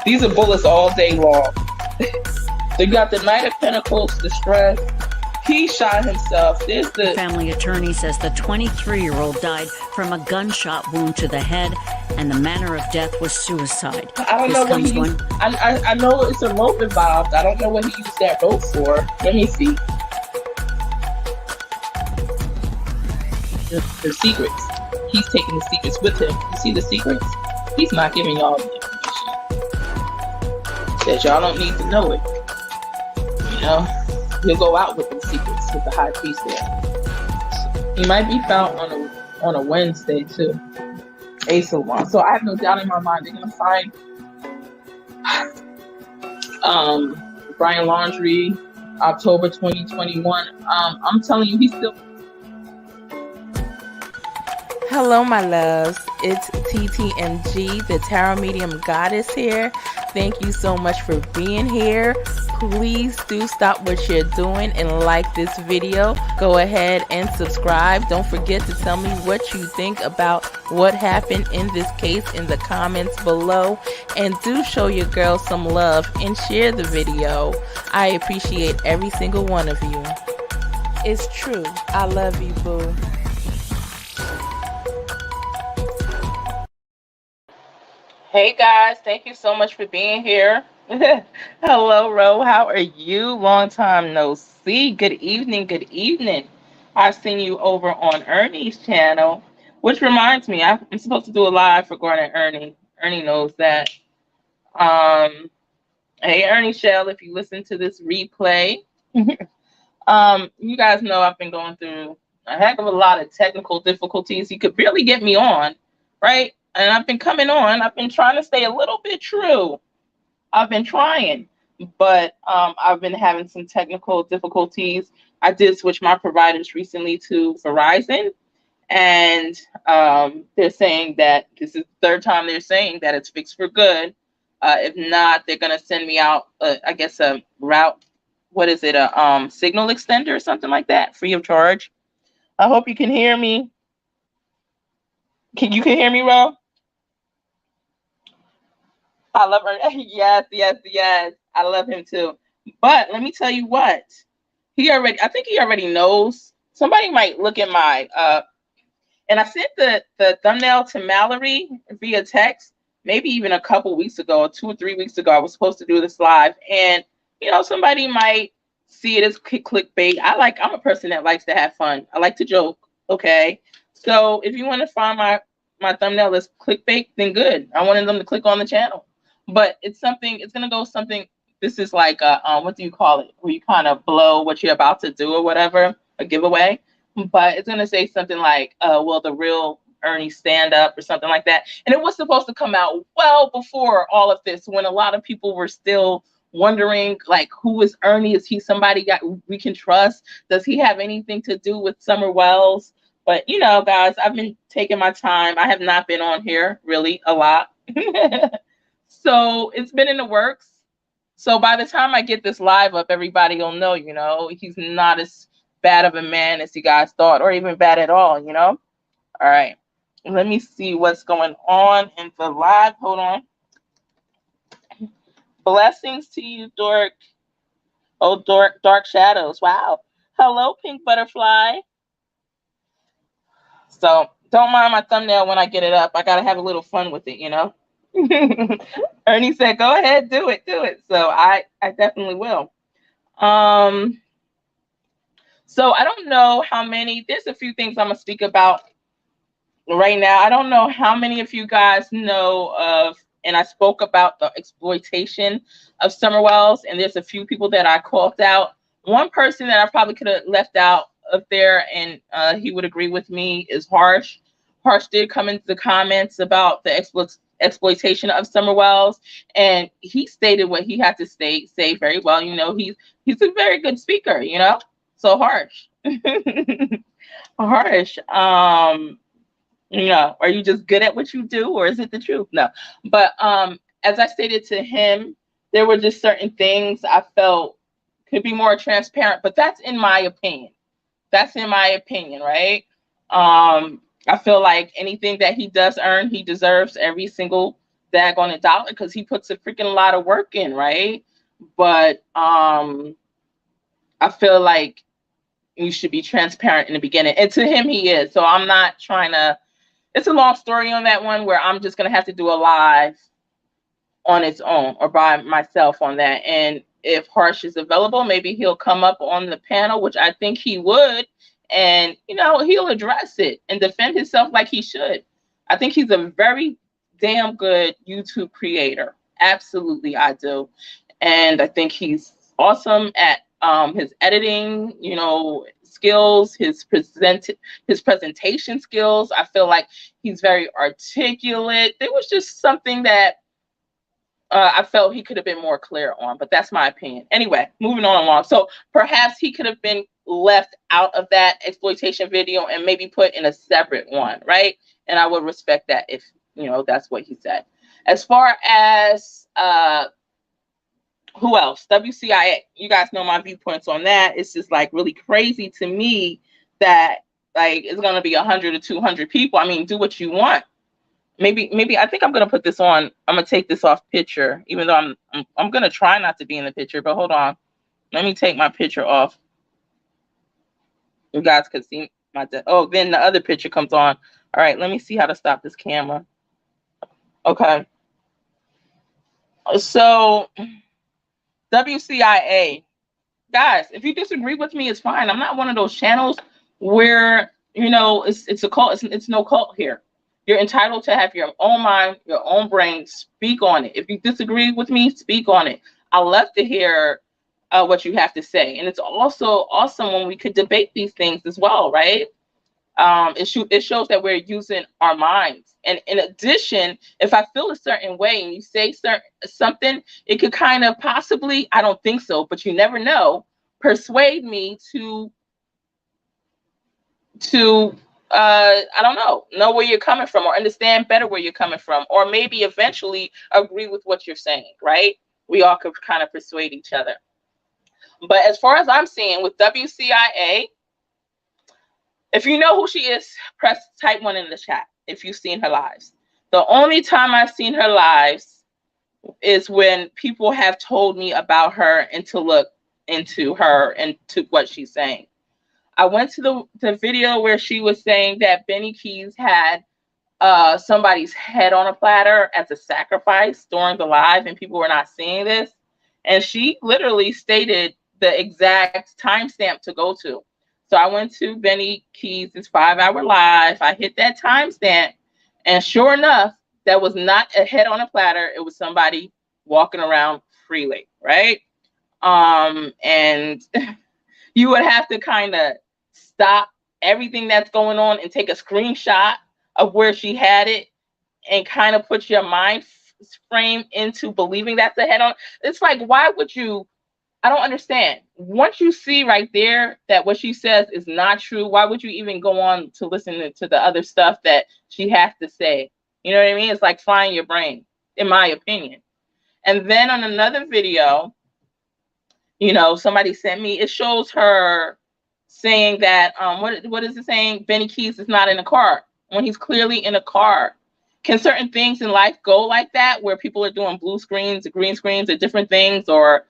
These are bullets all day long. They got the Knight of Pentacles, the Stress. He shot himself. There's the family attorney says the 23-year-old died from a gunshot wound to the head, and the manner of death was suicide. I don't know what he used. I know it's a rope involved. I don't know what he used that rope for. Let me see. The secrets. He's taking the secrets with him. You see the secrets? He's not giving y'all the information. Says y'all don't need to know it. You know? He'll go out with the secrets with the high priest there. He might be found on a Wednesday too. Ace of Wands. So I have no doubt in my mind they're gonna find Brian Laundrie, October 2021. I'm telling you, he's still. Hello, my loves. It's TTMG, the Tarot Medium Goddess here. Thank you so much for being here. Please do stop what you're doing and like this video. Go ahead and subscribe. Don't forget to tell me what you think about what happened in this case in the comments below. And do show your girl some love and share the video. I appreciate every single one of you. It's true. I love you, boo. Hey guys, thank you so much for being here. Hello, Ro. How are you? Long time no see. Good evening. Good evening. I've seen you over on Ernie's channel, which reminds me, I'm supposed to do a live for Gordon and Ernie. Ernie knows that. Hey, Ernie Shell, if you listen to this replay, you guys know I've been going through a heck of a lot of technical difficulties. You could barely get me on, right? And I've been coming on. I've been trying to stay a little bit true. I've been trying, but I've been having some technical difficulties. I did switch my providers recently to Verizon, and they're saying that this is the third time they're saying that it's fixed for good. If not, they're going to send me out, I guess, a route. What is it? A signal extender or something like that, free of charge. I hope you can hear me. You can hear me, Ro? I love her. Yes, yes, yes. I love him too. But let me tell you what. I think he already knows. Somebody might look at my and I sent the thumbnail to Mallory via text, maybe even a couple weeks ago, 2 or 3 weeks ago. I was supposed to do this live, and you know, somebody might see it as clickbait. I'm a person that likes to have fun. I like to joke. Okay. So if you want to find my thumbnail as clickbait, then good. I wanted them to click on the channel. But it's something, it's going to go something, this is like a, what do you call it? Where you kind of blow what you're about to do or whatever, a giveaway. But it's going to say something like, will the real Ernie stand up or something like that. And it was supposed to come out well before all of this, when a lot of people were still wondering, like, who is Ernie? Is he somebody we can trust? Does he have anything to do with Summer Wells? But, you know, guys, I've been taking my time. I have not been on here really a lot. So it's been in the works. So by the time I get this live up, everybody will know, you know, he's not as bad of a man as you guys thought, or even bad at all, you know? All right. Let me see what's going on in the live. Hold on. Blessings to you, Dork. Oh, Dark Shadows. Wow. Hello, Pink Butterfly. So don't mind my thumbnail when I get it up. I got to have a little fun with it, you know? Ernie said, go ahead, do it. So I definitely will. So I don't know how many, there's a few things I'm going to speak about right now. I don't know how many of you guys know of, and I spoke about the exploitation of Summer Wells, and there's a few people that I called out. One person that I probably could have left out up there, and he would agree with me, is Harsh. Harsh did come into the comments about the exploitation of Summer Wells, and he stated what he had to say very well. You know, he's a very good speaker, you know. So Harsh. Harsh. You know, are you just good at what you do, or is it the truth? No. But as I stated to him, there were just certain things I felt could be more transparent, but that's in my opinion. That's in my opinion, right? I feel like anything that he does earn, he deserves every single daggone dollar, because he puts a freaking lot of work in, right? But I feel like you should be transparent in the beginning. And to him, he is. So I'm not trying to, it's a long story on that one, where I'm just going to have to do a live on its own or by myself on that. And if Harsh is available, maybe he'll come up on the panel, which I think he would. And, you know, he'll address it and defend himself like he should. I think he's a very damn good YouTube creator. Absolutely, I do. And I think he's awesome at his editing, you know, skills, his presentation skills. I feel like he's very articulate. There was just something that I felt he could have been more clear on, but that's my opinion. Anyway, moving on along. So perhaps he could have been left out of that exploitation video and maybe put in a separate one, right? And I would respect that if, you know, that's what he said. As far as who else? WCIA. You guys know my viewpoints on that. It's just like really crazy to me that like it's gonna be 100 or 200 people. I mean, do what you want. Maybe I think I'm gonna put this on. I'm gonna take this off picture, even though I'm gonna try not to be in the picture. But hold on, let me take my picture off. You guys could see my. Oh, then the other picture comes on. All right, let me see how to stop this camera. Okay. So WCIA, guys, if you disagree with me, it's fine. I'm not one of those channels where, you know, it's a cult. It's no cult here. You're entitled to have your own mind, your own brain. Speak on it. If you disagree with me, speak on it. I love to hear what you have to say. And it's also awesome when we could debate these things as well, right? It shows that we're using our minds. And in addition, if I feel a certain way and you say something, it could kind of possibly, I don't think so, but you never know, persuade me to I don't know where you're coming from, or understand better where you're coming from, or maybe eventually agree with what you're saying, right? We all could kind of persuade each other. But as far as I'm seeing with WCIA, if you know who she is, type 1 in the chat if you've seen her lives. The only time I've seen her lives is when people have told me about her and to look into her and to what she's saying. I went to the video where she was saying that Benny Keys had somebody's head on a platter as a sacrifice during the live, and people were not seeing this. And she literally stated the exact timestamp to go to. So I went to Benny Keys' 5-hour live. I hit that timestamp, and sure enough, that was not a head on a platter. It was somebody walking around freely, right? And you would have to kind of stop everything that's going on and take a screenshot of where she had it and kind of put your mind frame into believing that's a head on. It's like, why would you? I don't understand. Once you see right there that what she says is not true, why would you even go on to listen to the other stuff that she has to say? You know what I mean? It's like frying your brain, in my opinion. And then on another video, you know, somebody sent me, it shows her saying that, what is it saying? Benny Keys is not in a car when he's clearly in a car. Can certain things in life go like that, where people are doing blue screens or green screens or different things, or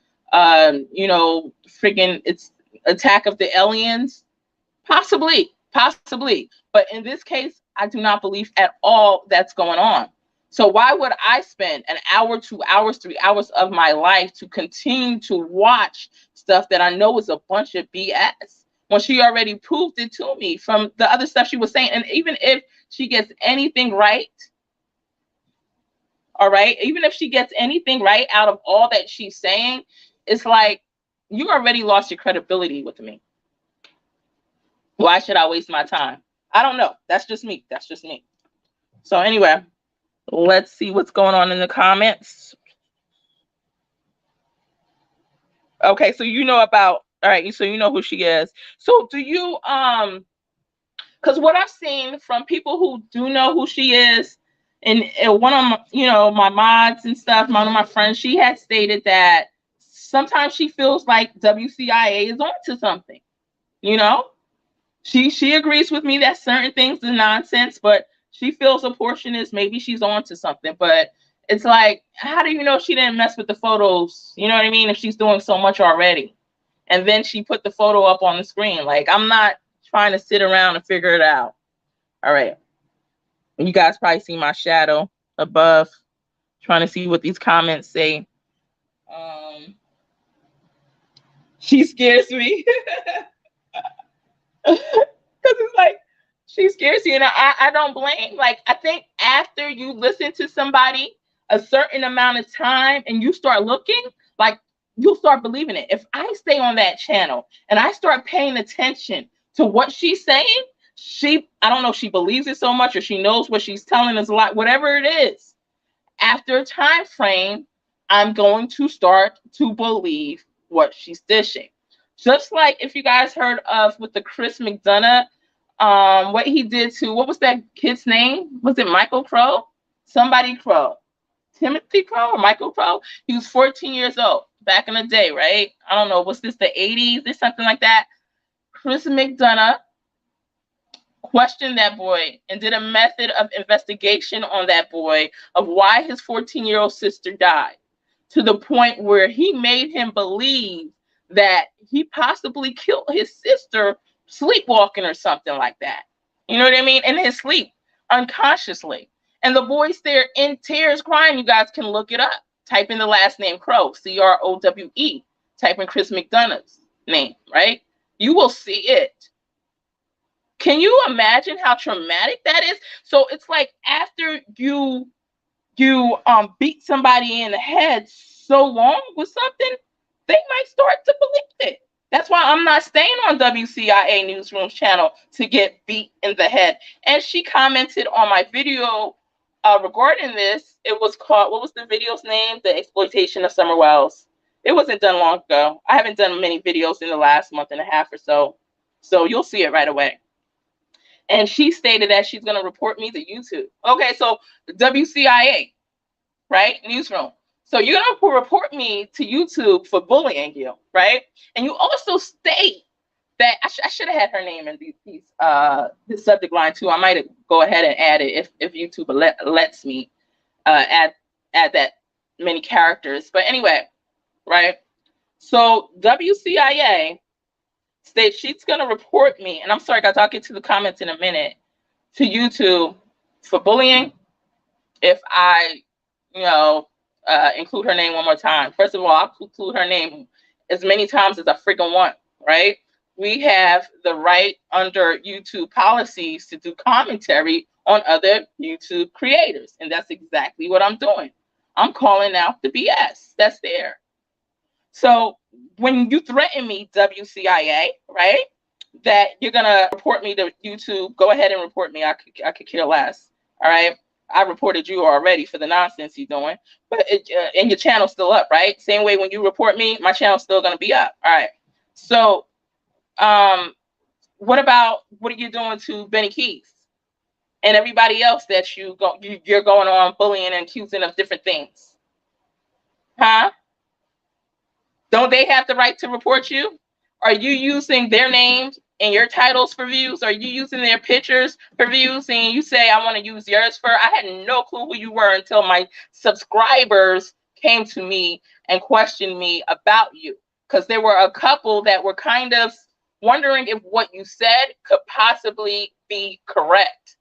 you know, freaking it's Attack of the Aliens? Possibly. But in this case, I do not believe at all that's going on. So why would I spend an hour, 2 hours, 3 hours of my life to continue to watch stuff that I know is a bunch of BS when she already proved it to me from the other stuff she was saying? And even if she gets anything right, all right, even if she gets anything right out of all that she's saying, it's like you already lost your credibility with me. Why should I waste my time? I don't know. That's just me. That's just me. So anyway, let's see what's going on in the comments. Okay, so you know about, all right, so you know who she is. So do you, because what I've seen from people who do know who she is, and one of my, my mods and stuff, one of my friends, she had stated that sometimes she feels like WCIA is onto something. She agrees with me that certain things are nonsense, but she feels a portion is maybe she's onto something. But it's like, how do you know she didn't mess with the photos? You know what I mean? If she's doing so much already. And then she put the photo up on the screen. Like, I'm not trying to sit around and figure it out. All right. You guys probably see my shadow above, trying to see what these comments say. She scares me. Because it's like, she scares you. And I don't blame. Like, I think after you listen to somebody a certain amount of time and you start looking, like, you'll start believing it. If I stay on that channel and I start paying attention to what she's saying, I don't know if she believes it so much or she knows what she's telling us a lot, whatever it is. After a time frame, I'm going to start to believe what she's dishing. Just like if you guys heard of with the Chris McDonough, what he did to, what was that kid's name? Was it Michael Crow? Somebody Crow. Timothy Crow or Michael Crow? He was 14 years old back in the day, right? I don't know. Was this the 80s or something like that? Chris McDonough questioned that boy and did a method of investigation on that boy of why his 14-year-old sister died, to the point where he made him believe that he possibly killed his sister sleepwalking or something like that. You know what I mean? In his sleep, unconsciously. And the boy's there in tears crying. You guys can look it up. Type in the last name Crowe, Crowe. Type in Chris McDonough's name, right? You will see it. Can you imagine how traumatic that is? So it's like after you beat somebody in the head so long with something, they might start to believe it. That's why I'm not staying on WCIA Newsroom's channel to get beat in the head. And she commented on my video regarding this. It was called, what was the video's name? The Exploitation of Summer Wells. It wasn't done long ago. I haven't done many videos in the last month and a half or so. So you'll see it right away. And she stated that she's going to report me to YouTube. Okay, so WCIA, right? Newsroom. So you're going to report me to YouTube for bullying you, right? And you also state that I should have had her name in this subject line too. I might go ahead and add it if YouTube lets me add that many characters. But anyway, right? So WCIA states she's going to report me, and I'm sorry guys, I'll get to the comments in a minute, to YouTube for bullying if I, include her name one more time. First of all, I'll include her name as many times as I freaking want, right? We have the right under YouTube policies to do commentary on other YouTube creators, and that's exactly what I'm doing. I'm calling out the BS that's there. So when you threaten me, WCIA, right, that you're going to report me to YouTube, go ahead and report me. I could care less, all right? I reported you already for the nonsense you're doing, but and your channel's still up, right? Same way when you report me, my channel's still going to be up, all right? So what are you doing to Benny Keys and everybody else that you're going on bullying and accusing of different things? Huh? Don't they have the right to report you? Are you using their names and your titles for views? Are you using their pictures for views? And you say, I want to use yours for, I had no clue who you were until my subscribers came to me and questioned me about you. Because there were a couple that were kind of wondering if what you said could possibly be correct,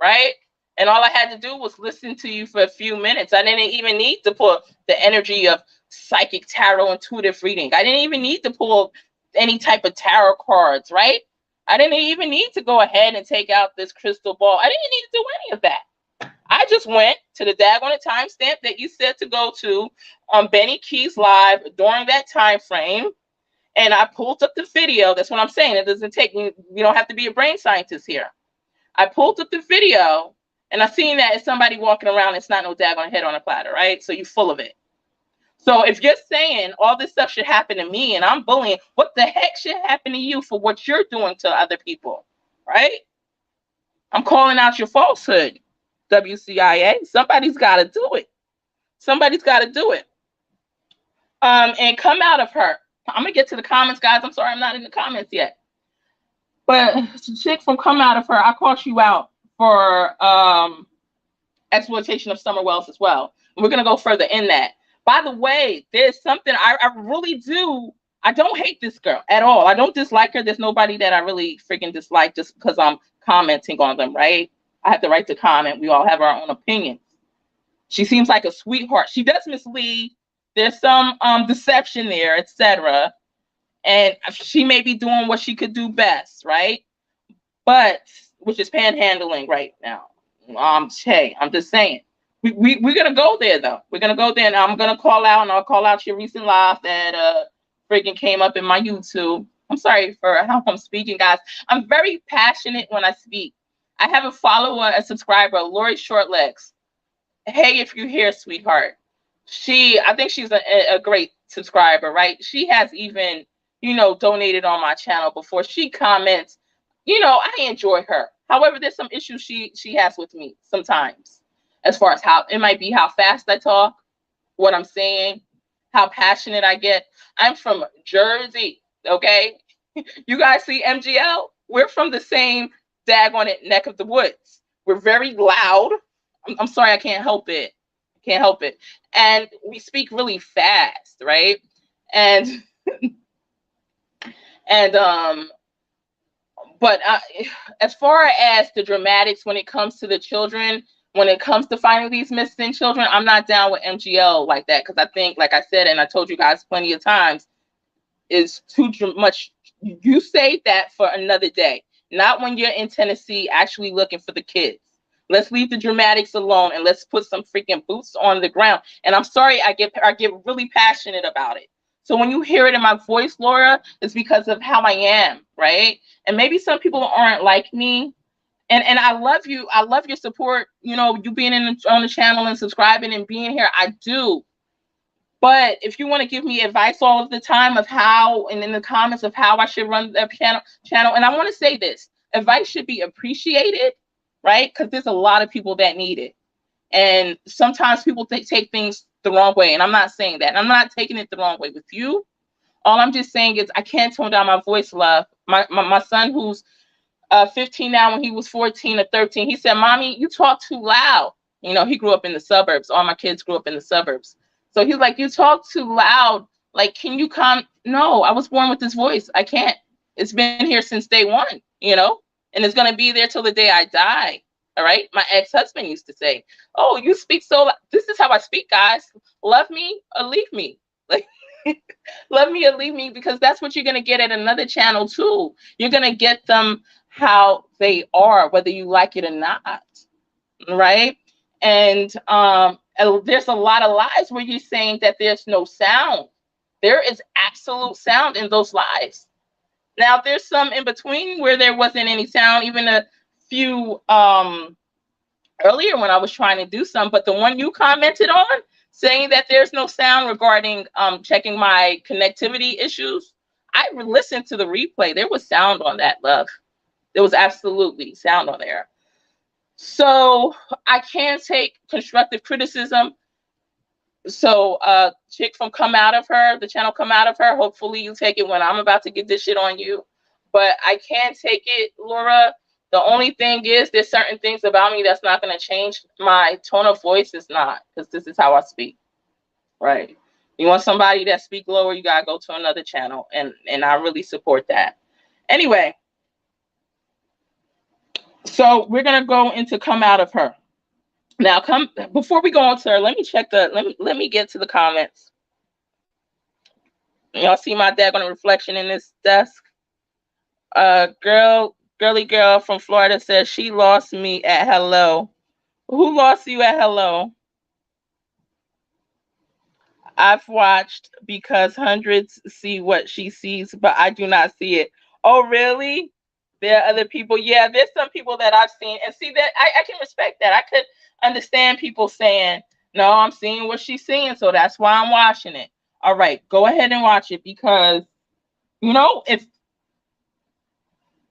right? And all I had to do was listen to you for a few minutes. I didn't even need to put the energy of psychic tarot intuitive reading. I didn't even need to pull any type of tarot cards, right? I didn't even need to go ahead and take out this crystal ball. I didn't need to do any of that. I just went to the daggone timestamp that you said to go to on Benny Keys Live during that time frame, And I pulled up the video. That's what I'm saying. It doesn't take you don't have to be a brain scientist here. I pulled up the video and I seen that it's somebody walking around. It's not no daggone head on a platter, right? So you full of it. So if you're saying all this stuff should happen to me and I'm bullying, what the heck should happen to you for what you're doing to other people, right? I'm calling out your falsehood, WCIA. Somebody's got to do it. Somebody's got to do it. And come out of her. I'm going to get to the comments, guys. I'm sorry I'm not in the comments yet. But chick from come out of her, I caught you out for exploitation of Summer Wells as well. We're going to go further in that. By the way, there's something I really do. I don't hate this girl at all. I don't dislike her. There's nobody that I really freaking dislike just because I'm commenting on them, right? I have the right to comment. We all have our own opinions. She seems like a sweetheart. She does mislead. There's some deception there, etc. And she may be doing what she could do best, right? But which is panhandling right now. Hey, I'm just saying. We're gonna go there though. We're gonna go there, and I'm gonna call out, and I'll call out your recent live that freaking came up in my YouTube. I'm sorry for how I'm speaking, guys. I'm very passionate when I speak. I have a follower, a subscriber, Lori Shortlegs. Hey, if you're here, sweetheart. I think she's a great subscriber, right? She has even, donated on my channel before. She comments, I enjoy her. However, there's some issues she has with me sometimes, as far as how it might be how fast I talk, what I'm saying, how passionate I get. I'm from Jersey, okay? You guys see MGL? We're from the same daggone it neck of the woods. We're very loud. I'm sorry, I can't help it. Can't help it. And we speak really fast, right? And but as far as the dramatics when it comes to the children, when it comes to finding these missing children, I'm not down with MGL like that, because I think, like I said, and I told you guys plenty of times, is too much. You save that for another day, not when you're in Tennessee actually looking for the kids. Let's leave the dramatics alone and let's put some freaking boots on the ground. And I'm sorry, I get really passionate about it. So when you hear it in my voice, Laura, it's because of how I am, right? And maybe some people aren't like me. And I love you. I love your support. You being on the channel and subscribing and being here. I do. But if you want to give me advice all of the time of how, and in the comments of how I should run the channel, and I want to say this, advice should be appreciated, right? Because there's a lot of people that need it. And sometimes people take things the wrong way. And I'm not saying that. I'm not taking it the wrong way with you. All I'm just saying is I can't tone down my voice, love. My son, who's 15 now, when he was 14 or 13, he said, "Mommy, you talk too loud." He grew up in the suburbs. All my kids grew up in the suburbs. So he's like, "You talk too loud. Like, can you come?" No, I was born with this voice. I can't. It's been here since day one, and it's going to be there till the day I die. All right. My ex-husband used to say, "Oh, you speak so loud." This is how I speak, guys. Love me or leave me. Like, love me or leave me, because that's what you're going to get at another channel too. You're going to get them how they are, whether you like it or not. Right. And there's a lot of lies where you're saying that there's no sound. There is absolute sound in those lies. Now, there's some in between where there wasn't any sound, even a few earlier when I was trying to do some. But the one you commented on, saying that there's no sound regarding checking my connectivity issues, I listened to the replay. There was sound on that, love. There was absolutely sound on there. So I can take constructive criticism. So chick from come out of her, the channel come out of her, hopefully you take it when I'm about to get this shit on you. But I can't take it, Laura. The only thing is there's certain things about me that's not going to change. My tone of voice is not, because this is how I speak. Right. You want somebody that speak lower, you got to go to another channel. And I really support that. Anyway. So we're going to go into come out of her. Now, before we go on to her, let me check let me get to the comments. Y'all see my daggone reflection in this desk? Girly girl from Florida says she lost me at hello. Who lost you at hello? I've watched because hundreds see what she sees, but I do not see it. Oh, really? There are other people. Yeah, there's some people that I've seen and see that I can respect that. I could understand people saying, no, I'm seeing what she's seeing, so that's why I'm watching it. All right, go ahead and watch it because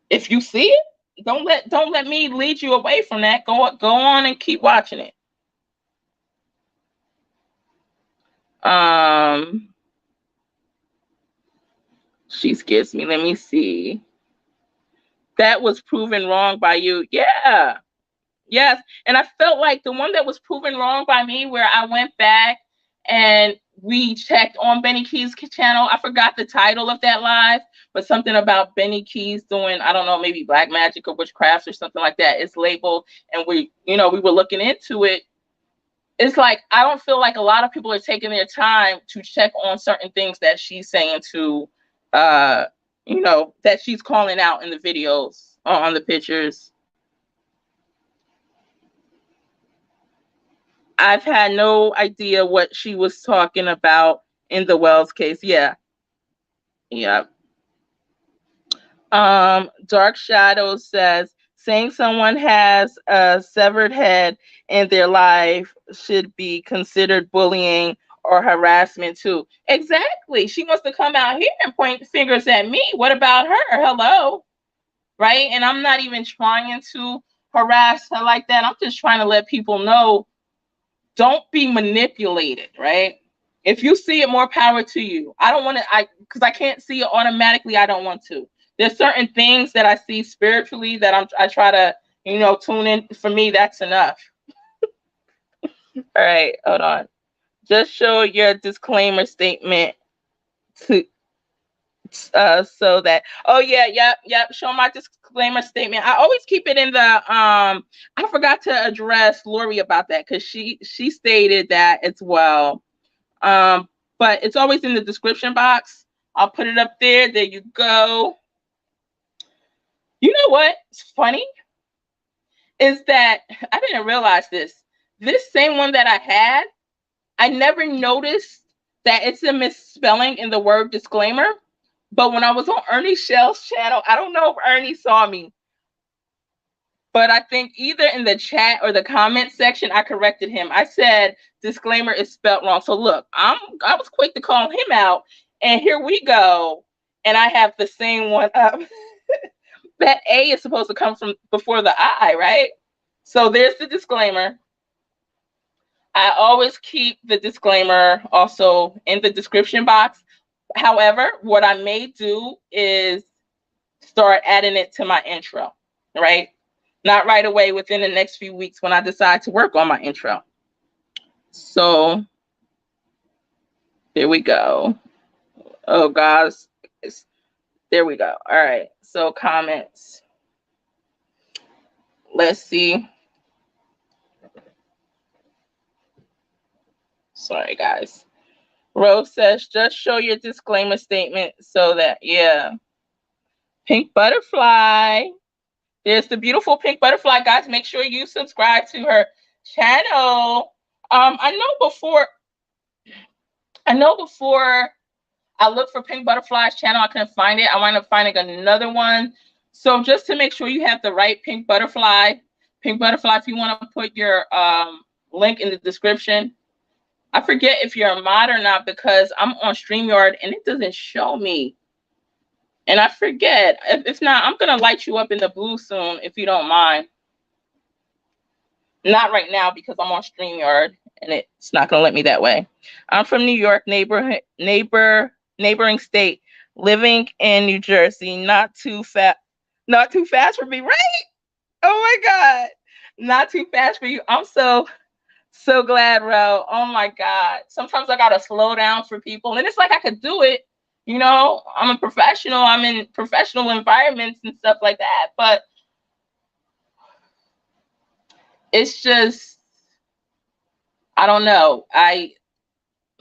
if you see it, don't let me lead you away from that. Go on and keep watching it. She scares me. Let me see. That was proven wrong by you. Yeah. Yes. And I felt like the one that was proven wrong by me, where I went back and we checked on Benny Keys' channel. I forgot the title of that live, but something about Benny Keys doing, I don't know, maybe black magic or witchcraft or something like that. It's labeled, and we were looking into it. It's like, I don't feel like a lot of people are taking their time to check on certain things that she's saying to, that she's calling out in the videos or on the pictures. I've had no idea what she was talking about in the Wells case. Yeah. Yeah. Dark Shadows says, saying someone has a severed head in their life should be considered bullying or harassment too. Exactly. She wants to come out here and point fingers at me. What about her? Hello. Right? And I'm not even trying to harass her like that. I'm just trying to let people know, don't be manipulated, right? If you see it, more power to you. I don't want to, because I can't see it automatically. I don't want to. There's certain things that I see spiritually that I try to, tune in. For me, that's enough. All right, hold on. Just show your disclaimer statement to so that, oh yeah, yep. Show my disclaimer statement. I always keep it in the I forgot to address Lori about that because she stated that as well. But it's always in the description box. I'll put it up there. There you go. You know what's funny is that I didn't realize this. This same one that I had, I never noticed that it's a misspelling in the word disclaimer. But when I was on Ernie Shell's channel, I don't know if Ernie saw me, but I think either in the chat or the comment section, I corrected him. I said disclaimer is spelled wrong. So look, I was quick to call him out, and here we go. And I have the same one up. That A is supposed to come from before the I, right? So there's the disclaimer. I always keep the disclaimer also in the description box. However, what I may do is start adding it to my intro, right? Not right away, within the next few weeks when I decide to work on my intro. So there we go. Oh, guys. There we go. All right. So comments. Let's see. Sorry, guys. Rose says, just show your disclaimer statement so that, yeah. Pink Butterfly. There's the beautiful Pink Butterfly, guys. Make sure you subscribe to her channel. I know before I looked for Pink Butterfly's channel, I couldn't find it. I wound up finding another one. So just to make sure you have the right Pink Butterfly, if you want to put your link in the description. I forget if you're a mod or not because I'm on StreamYard and it doesn't show me. And I forget. If not, I'm going to light you up in the blue soon if you don't mind. Not right now because I'm on StreamYard and it's not going to let me that way. I'm from New York, neighboring state, living in New Jersey. Not too fast for me, right? Oh my God. Not too fast for you. I'm so glad, Ro. Oh my God. Sometimes I got to slow down for people. And it's like I could do it. I'm a professional. I'm in professional environments and stuff like that. But it's just, I don't know. I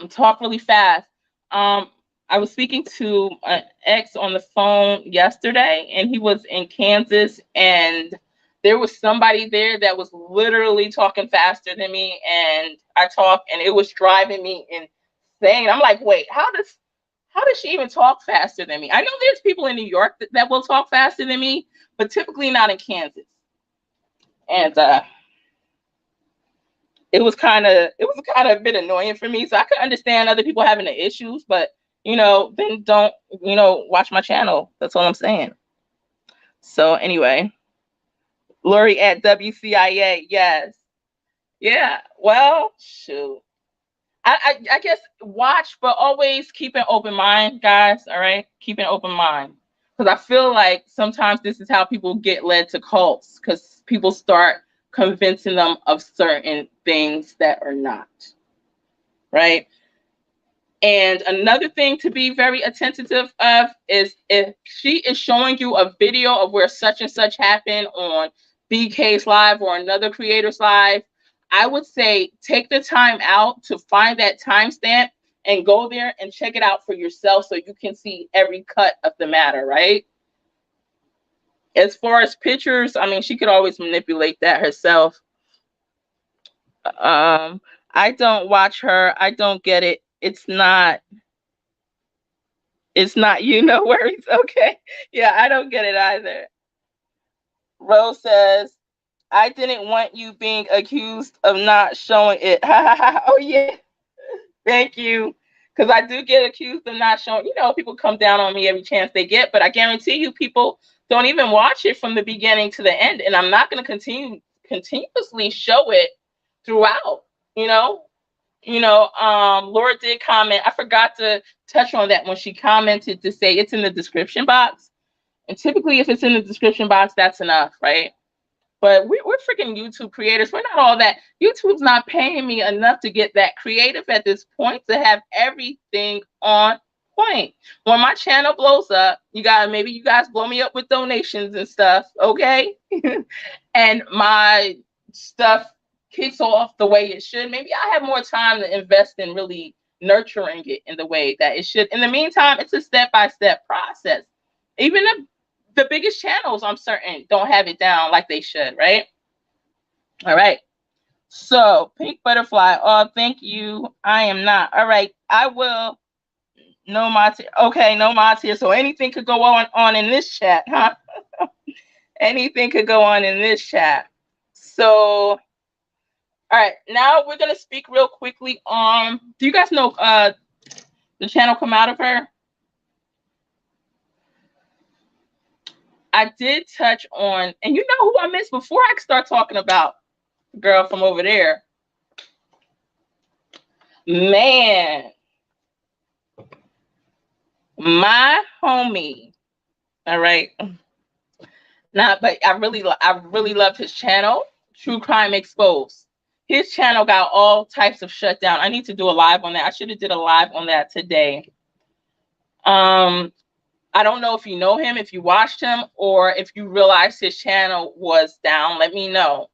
talk really fast. I was speaking to an ex on the phone yesterday, and he was in Kansas, and there was somebody there that was literally talking faster than me, and I talked, and it was driving me insane. I'm like, wait, how does she even talk faster than me? I know there's people in New York that will talk faster than me, but typically not in Kansas. And it was kind of a bit annoying for me. So I could understand other people having the issues, but then don't watch my channel. That's all I'm saying. So anyway, Lori at WCIA, yes, yeah. Well, shoot. I guess watch, but always keep an open mind, guys. All right, keep an open mind, because I feel like sometimes this is how people get led to cults, because people start convincing them of certain things that are not right. And another thing to be very attentive of is if she is showing you a video of where such and such happened on BK's live or another creator's live, I would say take the time out to find that timestamp and go there and check it out for yourself so you can see every cut of the matter, right? As far as pictures, I mean, she could always manipulate that herself. I don't watch her. I don't get it. It's not no worries. Okay. Yeah, I don't get it either. Rose says, I didn't want you being accused of not showing it. Oh, yeah. Thank you. Because I do get accused of not showing. People come down on me every chance they get, but I guarantee you people don't even watch it from the beginning to the end. And I'm not going to continuously show it throughout, Laura did comment. I forgot to touch on that when she commented to say it's in the description box. And typically, if it's in the description box, that's enough, right? But we're freaking YouTube creators. We're not all that. YouTube's not paying me enough to get that creative at this point to have everything on point. When my channel blows up, maybe you guys blow me up with donations and stuff, okay? And my stuff kicks off the way it should. Maybe I have more time to invest in really nurturing it in the way that it should. In the meantime, it's a step-by-step process. Even the biggest channels, I'm certain, don't have it down like they should, right? All right. So, Pink Butterfly. Oh, thank you. I am not. All right. I will. No mods here. Okay, no mods here. So anything could go on in this chat, huh? Anything could go on in this chat. So, all right. Now we're going to speak real quickly on, do you guys know the channel Come Out of Her? I did touch on, and you know who I missed before I start talking about the girl from over there. Man, my homie. All right. But I really love his channel, True Crime Exposed. His channel got all types of shut down. I need to do a live on that. I should have did a live on that today. I don't know if you know him, if you watched him, or if you realized his channel was down. Let me know.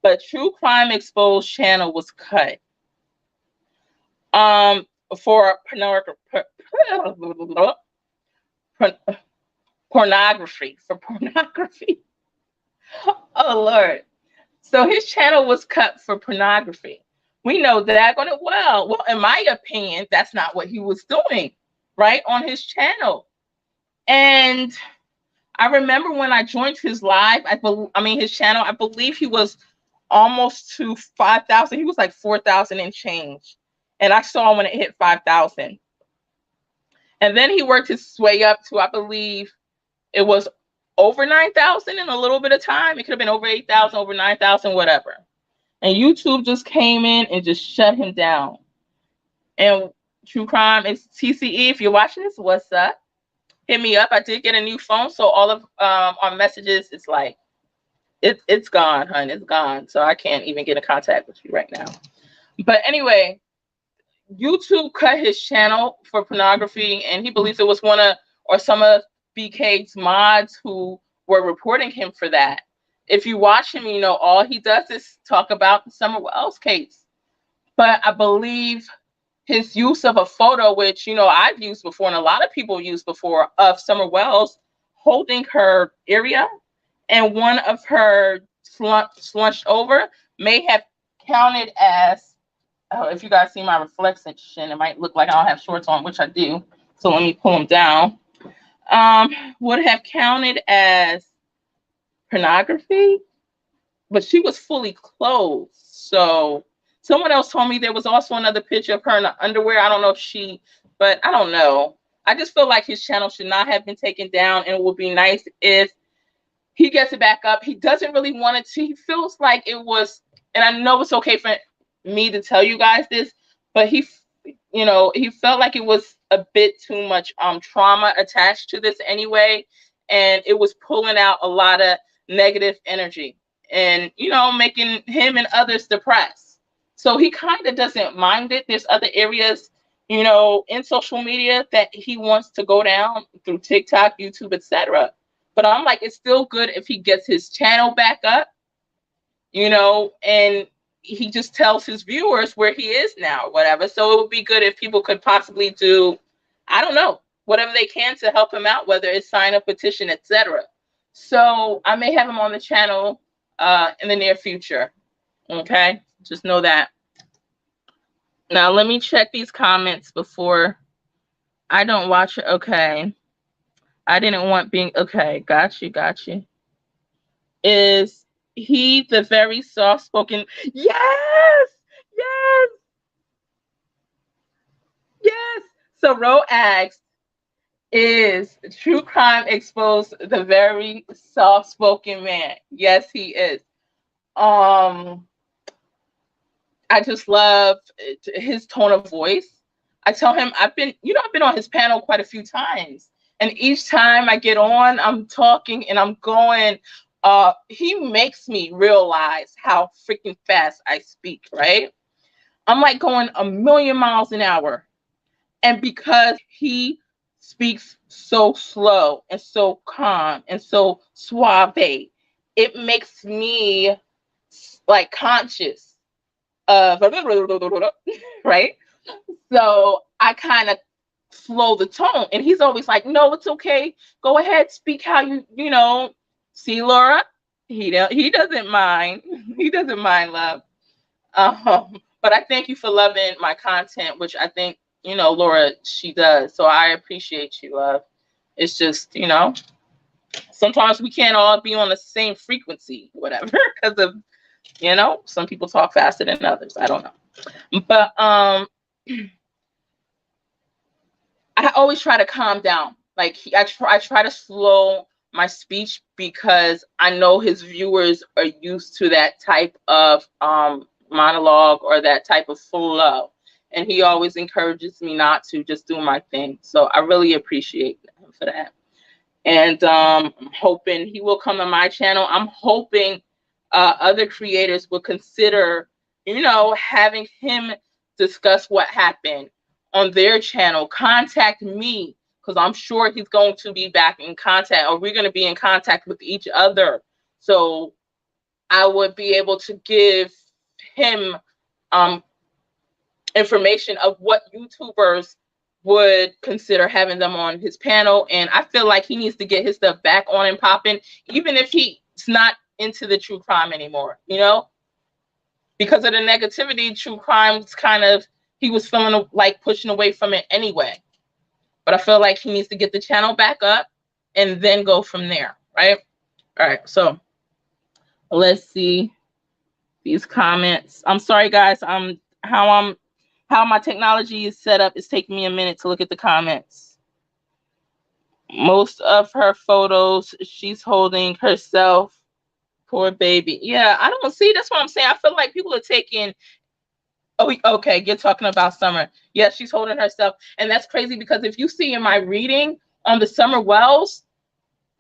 But True Crime Exposed channel was cut. For pornography. Oh Lord. So his channel was cut for pornography. We know that going well, in my opinion, that's not what he was doing, right, on his channel. And I remember when I joined his live, his channel, I believe he was almost to 5,000. He was like 4,000 and change. And I saw when it hit 5,000. And then he worked his way up to, I believe it was over 9,000 in a little bit of time. It could have been over 8,000, over 9,000, whatever. And YouTube just came in and just shut him down. And True Crime is TCE. If you're watching this, what's up? Hit me up. I did get a new phone, so all of our messages, it's like, it's gone, hun. It's gone. So I can't even get in contact with you right now. But anyway, YouTube cut his channel for pornography, and he believes it was some of BK's mods who were reporting him for that. If you watch him, all he does is talk about the Summer Wells case. But I believe his use of a photo, which, I've used before, and a lot of people used before, of Summer Wells holding her area, and one of her slunched over may have counted as if you guys see my reflection, it might look like I don't have shorts on, which I do. So let me pull them down. Would have counted as pornography, but she was fully clothed. So someone else told me there was also another picture of her in the underwear. I don't know if but I don't know. I just feel like his channel should not have been taken down, and it would be nice if he gets it back up. He doesn't really want it to. He feels like it was, and I know it's okay for me to tell you guys this, but he felt like it was a bit too much trauma attached to this anyway, and it was pulling out a lot of negative energy and making him and others depressed. So he kind of doesn't mind it. There's other areas in social media that he wants to go down through TikTok, YouTube, etc. But I'm like, it's still good if he gets his channel back up, and he just tells his viewers where he is now or whatever. So it would be good if people could possibly do, I don't know, whatever they can to help him out, whether it's sign a petition, etc. So I may have him on the channel in the near future. Okay, just know that. Now let me check these comments before. I don't watch it. Okay, I didn't want being okay. Got you. Is he the very soft-spoken? Yes. So Ro asked, is true crime exposed the very soft-spoken man? Yes, he is. I just love his tone of voice. I tell him I've been on his panel quite a few times, and each time I get on, I'm talking and I'm going. He makes me realize how freaking fast I speak. Right? I'm like going a million miles an hour, and because he speaks so slow and so calm and so suave, it makes me like conscious of right. So I kind of slow the tone, and he's always like, no, it's okay, go ahead, speak how you see, Laura. He doesn't mind. He doesn't mind, love. But I thank you for loving my content, which I think Laura, she does. So I appreciate you, love. It's just sometimes we can't all be on the same frequency, whatever, because of some people talk faster than others. I don't know. But I always try to calm down. Like I try to slow my speech because I know his viewers are used to that type of monologue or that type of flow, and he always encourages me not to, just do my thing. So I really appreciate him for that. And I'm hoping he will come to my channel. I'm hoping other creators will consider having him discuss what happened on their channel. Contact me, because I'm sure he's going to be back in contact, or we're going to be in contact with each other. So I would be able to give him information of what YouTubers would consider having them on his panel. And I feel like he needs to get his stuff back on and popping, even if he's not into the true crime anymore, because of the negativity. True crime's kind of, he was feeling like pushing away from it anyway. But I feel like he needs to get the channel back up and then go from there, right? All right, so let's see these comments. I'm sorry, guys. How my technology is set up, it's taking me a minute to look at the comments. Most of her photos, she's holding herself. Poor baby. Yeah, I don't see. That's what I'm saying. I feel like people are taking. Oh, okay. You're talking about Summer. Yeah, she's holding herself. And that's crazy because if you see in my reading on the Summer Wells,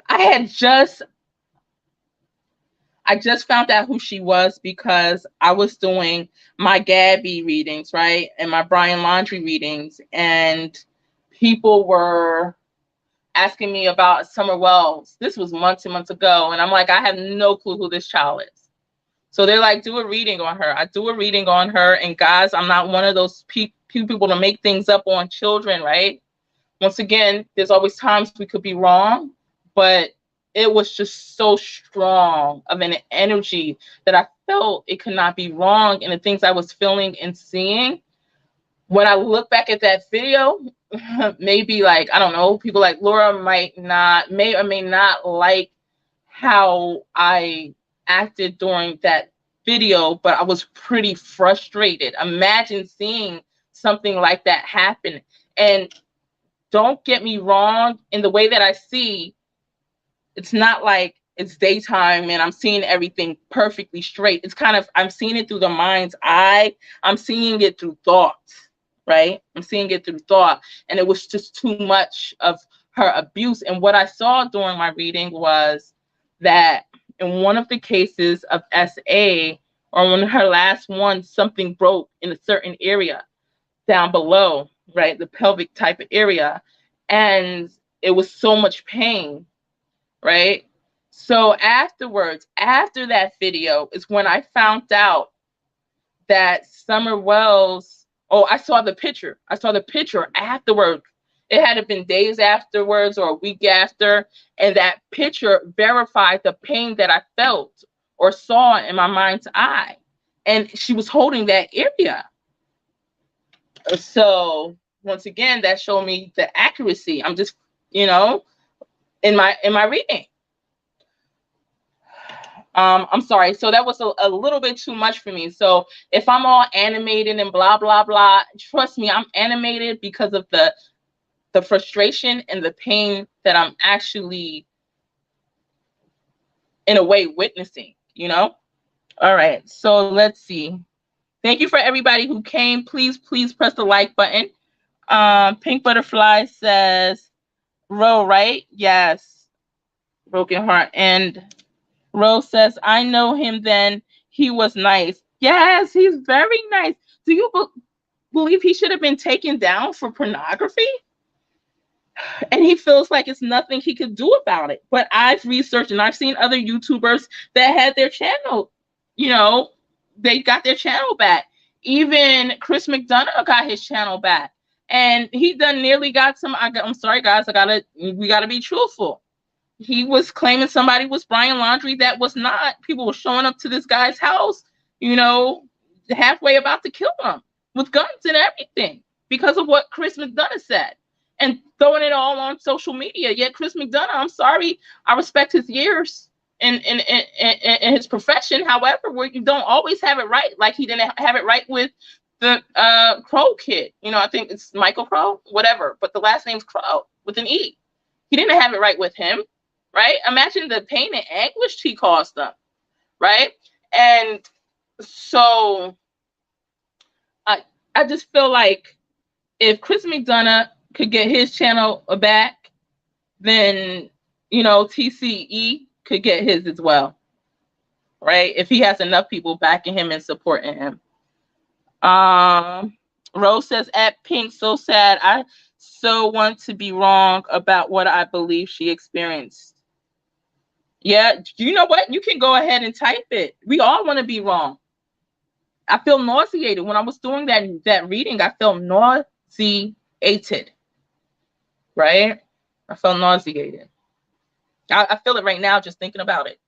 I just found out who she was because I was doing my Gabby readings, right? And my Brian Laundrie readings. And people were asking me about Summer Wells. This was months and months ago. And I'm like, I have no clue who this child is. So they're like, do a reading on her. I do a reading on her. And guys, I'm not one of those people to make things up on children, right? Once again, there's always times we could be wrong, but it was just so strong of an energy that I felt it could not be wrong. And the things I was feeling and seeing, when I look back at that video, maybe like, I don't know, people like Laura may or may not like how I acted during that video, but I was pretty frustrated. Imagine seeing something like that happen. And don't get me wrong, in the way that I see, it's not like it's daytime and I'm seeing everything perfectly straight. It's kind of, I'm seeing it through the mind's eye. I'm seeing it through thoughts, right? I'm seeing it through thought. And it was just too much of her abuse. And what I saw during my reading was that in one of the cases of SA, or when her last one, something broke in a certain area down below, right? The pelvic type of area. And it was so much pain, right? So afterwards, after that video is when I found out that Summer Wells, I saw the picture. I saw the picture afterwards. It had been days afterwards or a week after, and that picture verified the pain that I felt or saw in my mind's eye. And she was holding that area. So once again, that showed me the accuracy. I'm just, in my reading. I'm sorry. So that was a little bit too much for me. So if I'm all animated and blah, blah, blah, trust me, I'm animated because of the frustration and the pain that I'm actually, in a way, witnessing, All right. So let's see. Thank you for everybody who came. Please press the like button. Pink Butterfly says, Ro, right? Yes. Broken Heart. And Rose says, I know him then. He was nice. Yes, he's very nice. Do you believe he should have been taken down for pornography? And he feels like it's nothing he could do about it. But I've researched and I've seen other YouTubers that had their channel, they got their channel back. Even Chris McDonough got his channel back. And he done nearly got some, I'm sorry, guys, we gotta be truthful. He was claiming somebody was Brian Laundrie that was not. People were showing up to this guy's house, halfway about to kill him with guns and everything because of what Chris McDonough said and throwing it all on social media. Yet Chris McDonough, I'm sorry, I respect his years in his profession. However, you don't always have it right. Like he didn't have it right with the Crow kid. I think it's Michael Crow, whatever. But the last name's Crow with an E. He didn't have it right with him. Right? Imagine the pain and anguish he caused them. Right? And so I just feel like if Chris McDonough could get his channel back, then, TCE could get his as well. Right? If he has enough people backing him and supporting him. Rose says, at Pink, so sad. I so want to be wrong about what I believe she experienced. Yeah, you know what? You can go ahead and type it. We all want to be wrong. I feel nauseated. When I was doing that reading, I felt nauseated. Right? I felt nauseated. I feel it right now just thinking about it.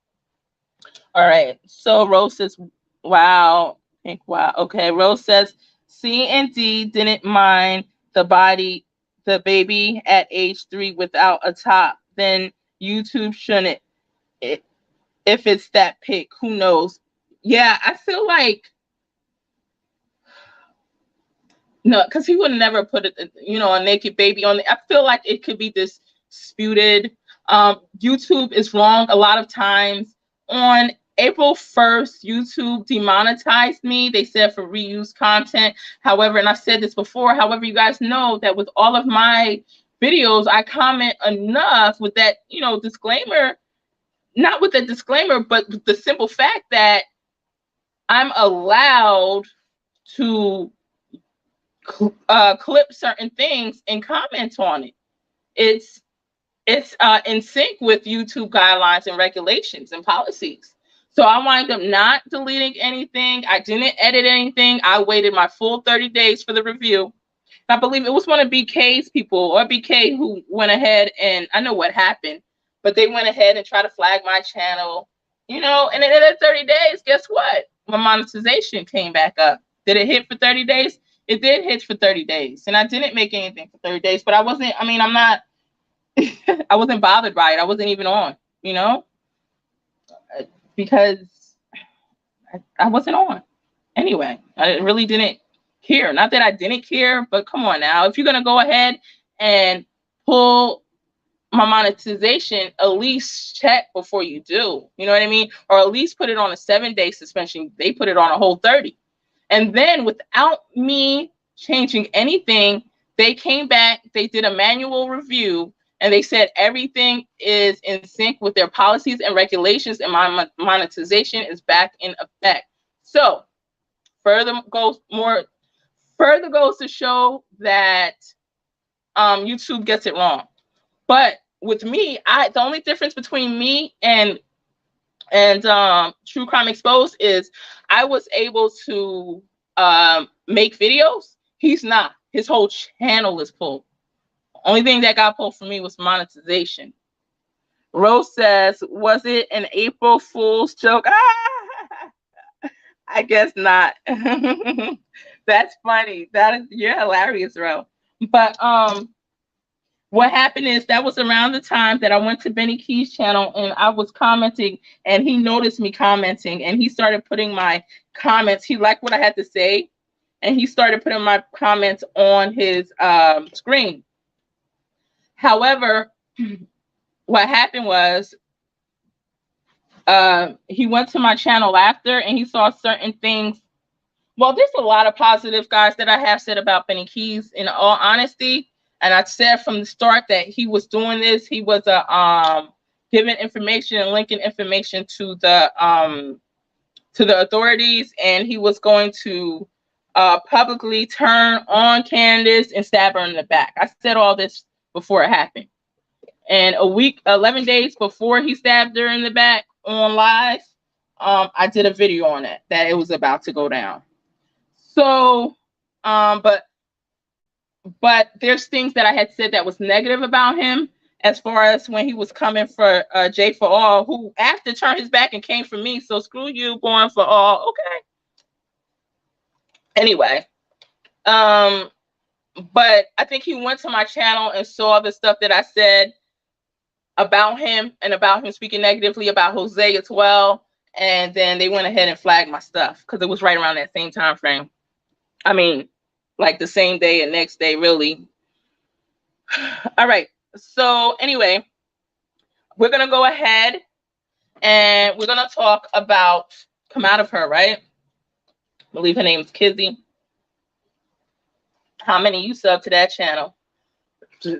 All right. So Rose says, wow. Pink, wow. Okay. Rose says, C and D didn't mind the baby at age 3 without a top. Then YouTube shouldn't. If it's that pic, who knows? Yeah, I feel like no, because he would never put it, a naked baby on it. I feel like it could be disputed. YouTube is wrong a lot of times. On April 1st, YouTube demonetized me. They said for reuse content. However, and I've said this before, however, you guys know that with all of my videos, I comment enough with that, disclaimer. Not with a disclaimer, but with the simple fact that I'm allowed to clip certain things and comment on it. It's in sync with YouTube guidelines and regulations and policies. So I wind up not deleting anything. I didn't edit anything. I waited my full 30 days for the review. I believe it was one of BK's people or BK who went ahead and I know what happened. but they went ahead and tried to flag my channel, you know, and then at 30 days, guess what? My monetization came back up. Did it hit for 30 days? It did hit for 30 days. And I didn't make anything for 30 days, but I wasn't bothered by it. I wasn't even on, you know, because I wasn't on. Anyway, I really didn't care. Not that I didn't care, but come on now. If you're going to go ahead and pull my monetization, at least check before you do. You know what I mean? Or at least put it on a 7-day suspension. They put it on a whole 30. And then without me changing anything, they came back, they did a manual review, and they said everything is in sync with their policies and regulations, and my monetization is back in effect. So further goes to show that YouTube gets it wrong. But with me, the only difference between me and True Crime Exposed is I was able to make videos. He's not. His whole channel is pulled. Only thing that got pulled for me was monetization. Rose says, was it an April Fool's joke? I guess not. That's funny. You're hilarious, Ro. But what happened is that was around the time that I went to Benny Key's channel and I was commenting, and he noticed me commenting, and he started putting my comments. He liked what I had to say, and he started putting my comments on his screen. However, what happened was he went to my channel after, and he saw certain things. Well, there's a lot of positive, guys, that I have said about Benny Keys, in all honesty. And I said from the start that he was doing this. He was giving information and linking information to the authorities, and he was going to publicly turn on Candace and stab her in the back. I said all this before it happened. And 11 days before he stabbed her in the back on live, I did a video on it, that it was about to go down. So, but there's things that I had said that was negative about him, as far as when he was coming for Jay for All, who after turned his back and came for me. So screw you going for all. Okay. Anyway, but I think he went to my channel and saw the stuff that I said about him, and about him speaking negatively about Jose as well. And then they went ahead and flagged my stuff because it was right around that same time frame. I mean, like the same day and next day, really. All right. So anyway, we're going to go ahead and we're going to talk about Come Out of Her, right? I believe her name is Kizzy. How many you sub to that channel?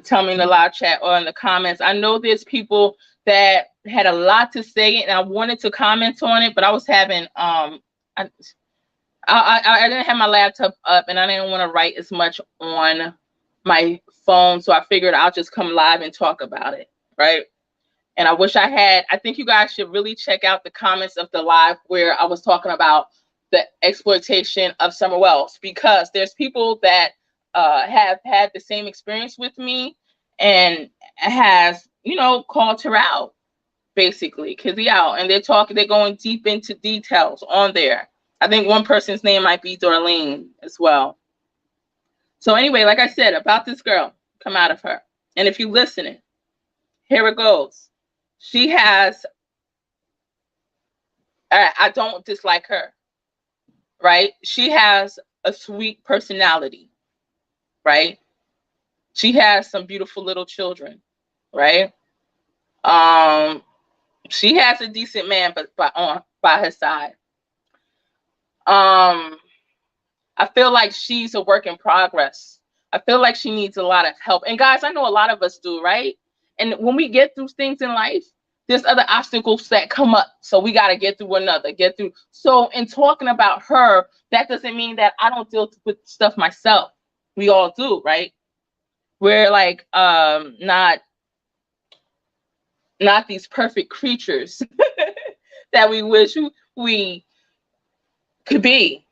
Tell me in the live chat or in the comments. I know there's people that had a lot to say, and I wanted to comment on it, but I was having I didn't have my laptop up, and I didn't want to write as much on my phone, so I figured I'll just come live and talk about it, right? And I wish I had. I think you guys should really check out the comments of the live where I was talking about the exploitation of Summer Wells, because there's people that have had the same experience with me and has, you know, called her out, basically, Kizzy out, and they're going deep into details on there. I think one person's name might be Dorleen as well. So anyway, like I said, about this girl, Come Out of Her. And if you're listening, here it goes. She has, I don't dislike her, right? She has a sweet personality, right? She has some beautiful little children, right? She has a decent man, but by her side. I feel like she's a work in progress. I feel like she needs a lot of help. And guys, I know a lot of us do, right? And when we get through things in life, there's other obstacles that come up. So we got to get through get through. So in talking about her, that doesn't mean that I don't deal with stuff myself. We all do, right? We're like not these perfect creatures that we wish we could be,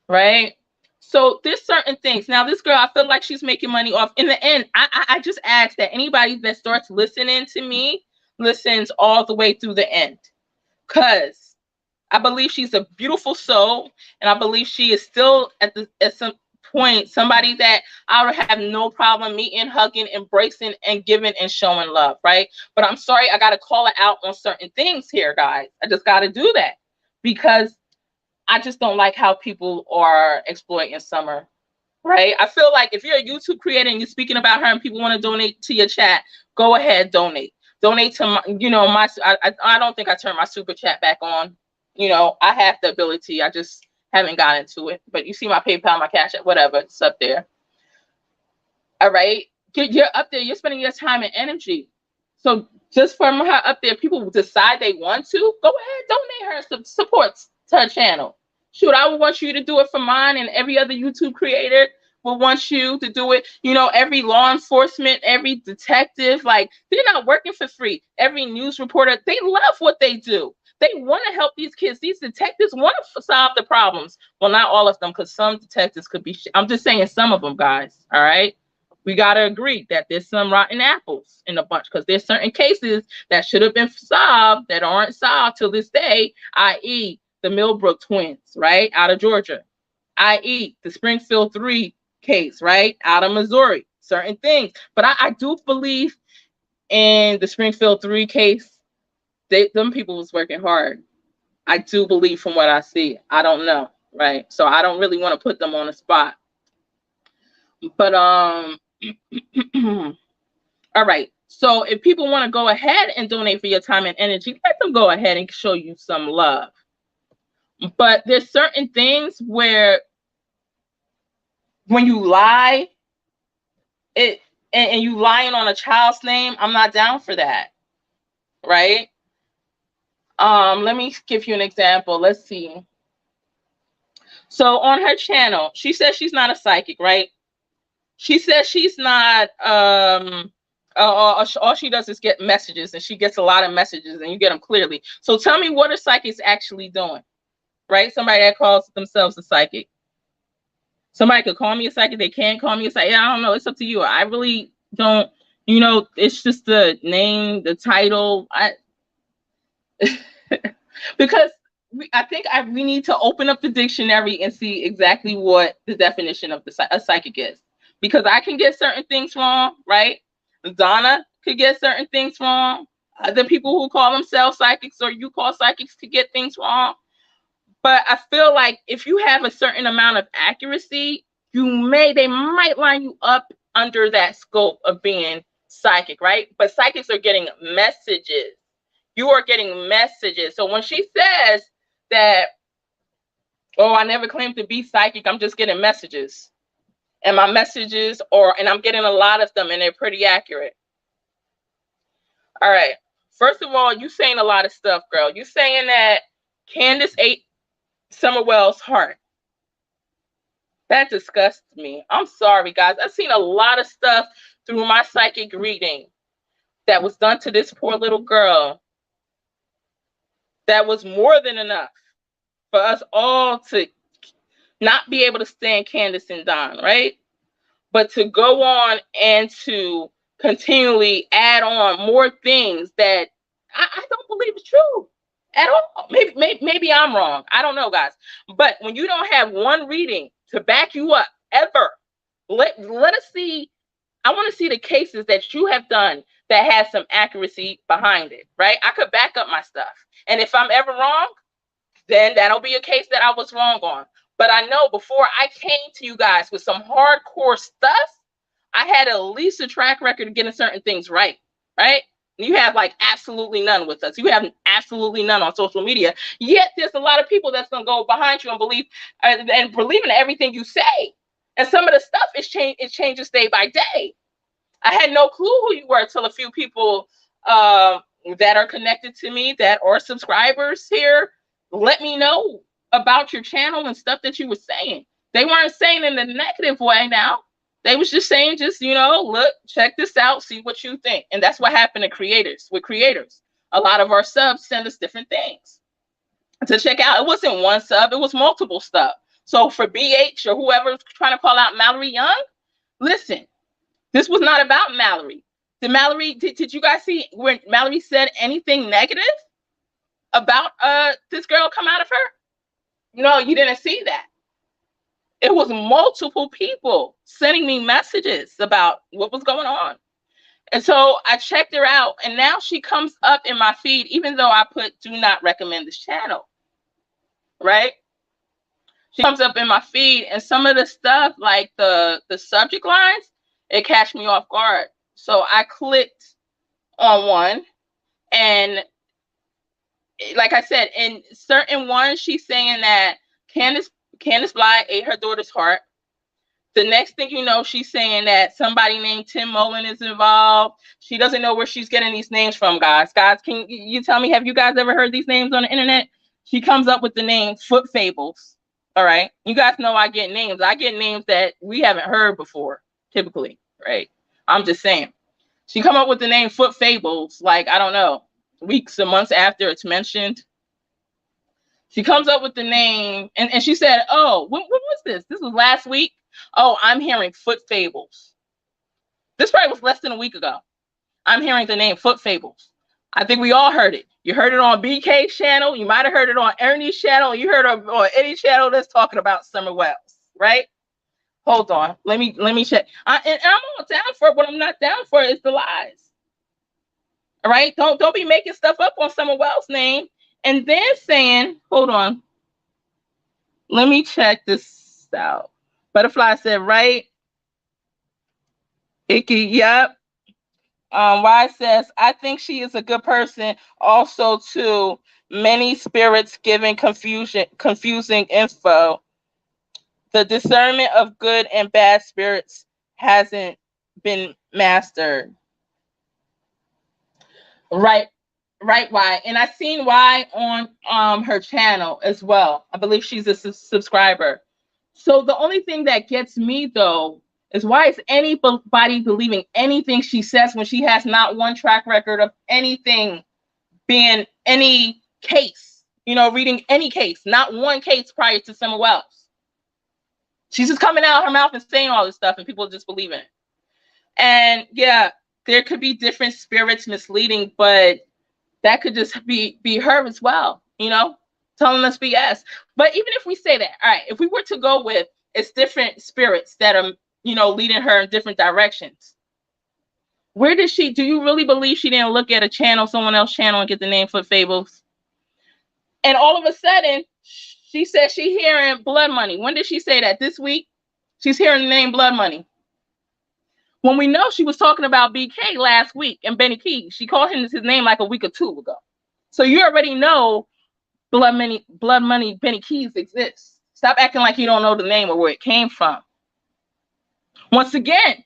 right? So there's certain things. Now this girl, I feel like she's making money off. In the end, I just ask that anybody that starts listening to me, listens all the way through the end. Because I believe she's a beautiful soul, and I believe she is still at some point somebody that I would have no problem meeting, hugging, embracing, and giving and showing love, right? But I'm sorry, I got to call it out on certain things here, guys. I just got to do that because I just don't like how people are exploiting Summer, right? I feel like if you're a YouTube creator and you're speaking about her and people want to donate to your chat, go ahead, donate. Donate to my, I don't think I turned my super chat back on. I have the ability. I just haven't gotten to it. But you see my PayPal, my Cash App, whatever, it's up there. All right. You're up there. You're spending your time and energy. So just from her up there, people decide they want to, go ahead, donate her some support to her channel. Shoot, I would want you to do it for mine, and every other YouTube creator will want you to do it. Every law enforcement, every detective, like, they're not working for free. Every news reporter, they love what they do. They want to help these kids. These detectives want to solve the problems. Well, not all of them, because some detectives could be, I'm just saying some of them, guys. All right. We got to agree that there's some rotten apples in the bunch, because there's certain cases that should have been solved that aren't solved till this day, i.e., the Millbrook twins, right, out of Georgia, i.e., the Springfield 3 case, right, out of Missouri, certain things. But I do believe in the Springfield 3 case, them people was working hard. I do believe from what I see. I don't know, right? So I don't really want to put them on the spot. But all right. So if people want to go ahead and donate for your time and energy, let them go ahead and show you some love. But there's certain things where when you lie, and you lying on a child's name, I'm not down for that, right? Let me give you an example. Let's see. So on her channel, she says she's not a psychic, right? She says she's not, all she does is get messages, and she gets a lot of messages, and you get them clearly. So tell me, what are psychics actually doing, right? Somebody that calls themselves a psychic. Somebody could call me a psychic. They can't call me a psychic. I don't know. It's up to you. I really don't, it's just the name, the title. Because I think we need to open up the dictionary and see exactly what the definition of a psychic is. Because I can get certain things wrong, right? Donna could get certain things wrong. Other people who call themselves psychics or you call psychics could get things wrong. But I feel like if you have a certain amount of accuracy, they might line you up under that scope of being psychic, right? But psychics are getting messages. You are getting messages. So when she says that, oh, I never claimed to be psychic, I'm just getting messages. And my messages and I'm getting a lot of them, and they're pretty accurate. All right. First of all, you saying a lot of stuff, girl. You saying that Candace ate Summerwell's heart. That disgusts me. I'm sorry, guys. I've seen a lot of stuff through my psychic reading that was done to this poor little girl. That was more than enough for us all to not be able to stand Candace and Don, right? But to go on and to continually add on more things that I don't believe is true at all. Maybe I'm wrong. I don't know, guys. But when you don't have one reading to back you up ever, let us see. I want to see the cases that you have done that has some accuracy behind it, right? I could back up my stuff. And if I'm ever wrong, then that'll be a case that I was wrong on. But I know before I came to you guys with some hardcore stuff, I had at least a track record of getting certain things right? You have like absolutely none with us. You have absolutely none on social media. Yet there's a lot of people that's going to go behind you and believe in everything you say. And some of the stuff it changes day by day. I had no clue who you were till a few people that are connected to me, that are subscribers here, let me know about your channel and stuff that you were saying. They weren't saying in a negative way now. They was just saying, look, check this out, see what you think. And that's what happened to creators. With creators, a lot of our subs send us different things to check out. It wasn't one sub, it was multiple stuff. So for BH or whoever's trying to call out Mallory Young, listen, this was not about Mallory. Did you guys see when Mallory said anything negative about this girl come out of her? No, you didn't see that. It was multiple people sending me messages about what was going on. And so I checked her out, and now she comes up in my feed, even though I put do not recommend this channel, right? She comes up in my feed, and some of the stuff, like the subject lines, it catch me off guard. So I clicked on one, and like I said, in certain ones, she's saying that Candace Bly ate her daughter's heart. The next thing you know, she's saying that somebody named Tim Mullen is involved. She doesn't know where she's getting these names from, guys. Guys, can you tell me, have you guys ever heard these names on the internet? She comes up with the name Foot Fables. All right. You guys know I get names. I get names that we haven't heard before, typically, right? I'm just saying. She come up with the name Foot Fables, like, I don't know, weeks or months after it's mentioned. She comes up with the name, and she said, oh, when was this? This was last week. Oh, I'm hearing Foot Fables. This probably was less than a week ago. I'm hearing the name Foot Fables. I think we all heard it. You heard it on BK's channel. You might have heard it on Ernie's channel. You heard it on any channel that's talking about Summer Wells, right? Hold on. Let me check. And I'm all down for it. What I'm not down for is the lies. All right? Don't be making stuff up on Summer Wells' name and then saying, hold on. Let me check this out. Butterfly said, right? Icky, yep. Y says, I think she is a good person. Also, too, many spirits giving confusing info. The discernment of good and bad spirits hasn't been mastered. Right, Y. And I seen Y on her channel as well. I believe she's a subscriber. So the only thing that gets me, though, is why is anybody believing anything she says when she has not one track record of anything being any case, reading any case, not one case prior to Summer Wells. She's just coming out of her mouth and saying all this stuff, and people just believe in it. And yeah, there could be different spirits misleading, but that could just be her as well, telling us BS. But even if we say that, all right, if we were to go with it's different spirits that are, leading her in different directions, where did do you really believe she didn't look at someone else's channel and get the name Foot Fables? And all of a sudden, she said she hearing Blood Money. When did she say that? This week? She's hearing the name Blood Money. When we know she was talking about BK last week and Benny Key. She called him his name like a week or two ago. So you already know Blood Money, Benny Keys exists. Stop acting like you don't know the name or where it came from. Once again,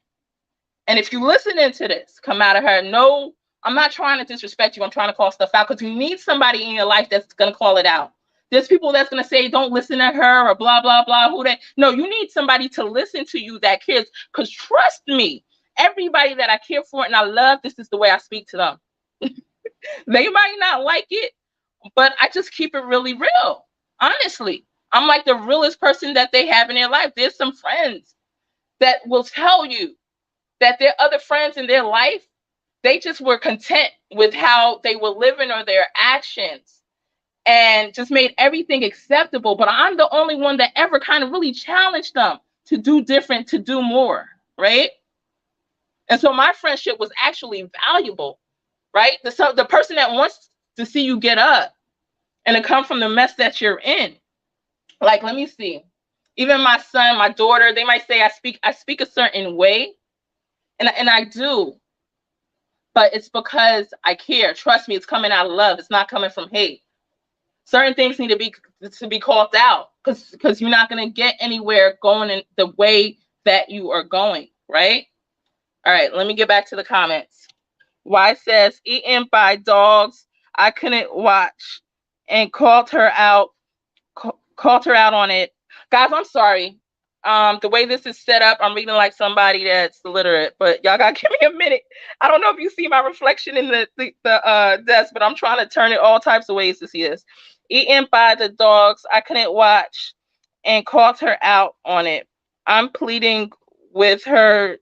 and if you're listening to this, come out of her. No, I'm not trying to disrespect you. I'm trying to call stuff out because you need somebody in your life that's going to call it out. There's people that's going to say, don't listen to her or blah, blah, blah. No, you need somebody to listen to you that cares. Because trust me, everybody that I care for and I love, this is the way I speak to them. They might not like it, but I just keep it really real. Honestly, I'm like the realest person that they have in their life. There's some friends that will tell you that their other friends in their life, they just were content with how they were living or their actions and just made everything acceptable. But I'm the only one that ever kind of really challenged them to do different, to do more, right? And so my friendship was actually valuable, right? The person that wants to see you get up and to come from the mess that you're in. Like, let me see. Even my son, my daughter, they might say I speak a certain way, and I do, but it's because I care. Trust me, it's coming out of love. It's not coming from hate. Certain things need to be called out because you're not going to get anywhere going in the way that you are going, right? All right, let me get back to the comments. Y says, eaten by dogs. I couldn't watch and called her out on it. Guys, I'm sorry. The way this is set up, I'm reading like somebody that's illiterate, but y'all gotta give me a minute. I don't know if you see my reflection in the desk, but I'm trying to turn it all types of ways to see this. Eaten by the dogs. I couldn't watch and called her out on it. I'm pleading with her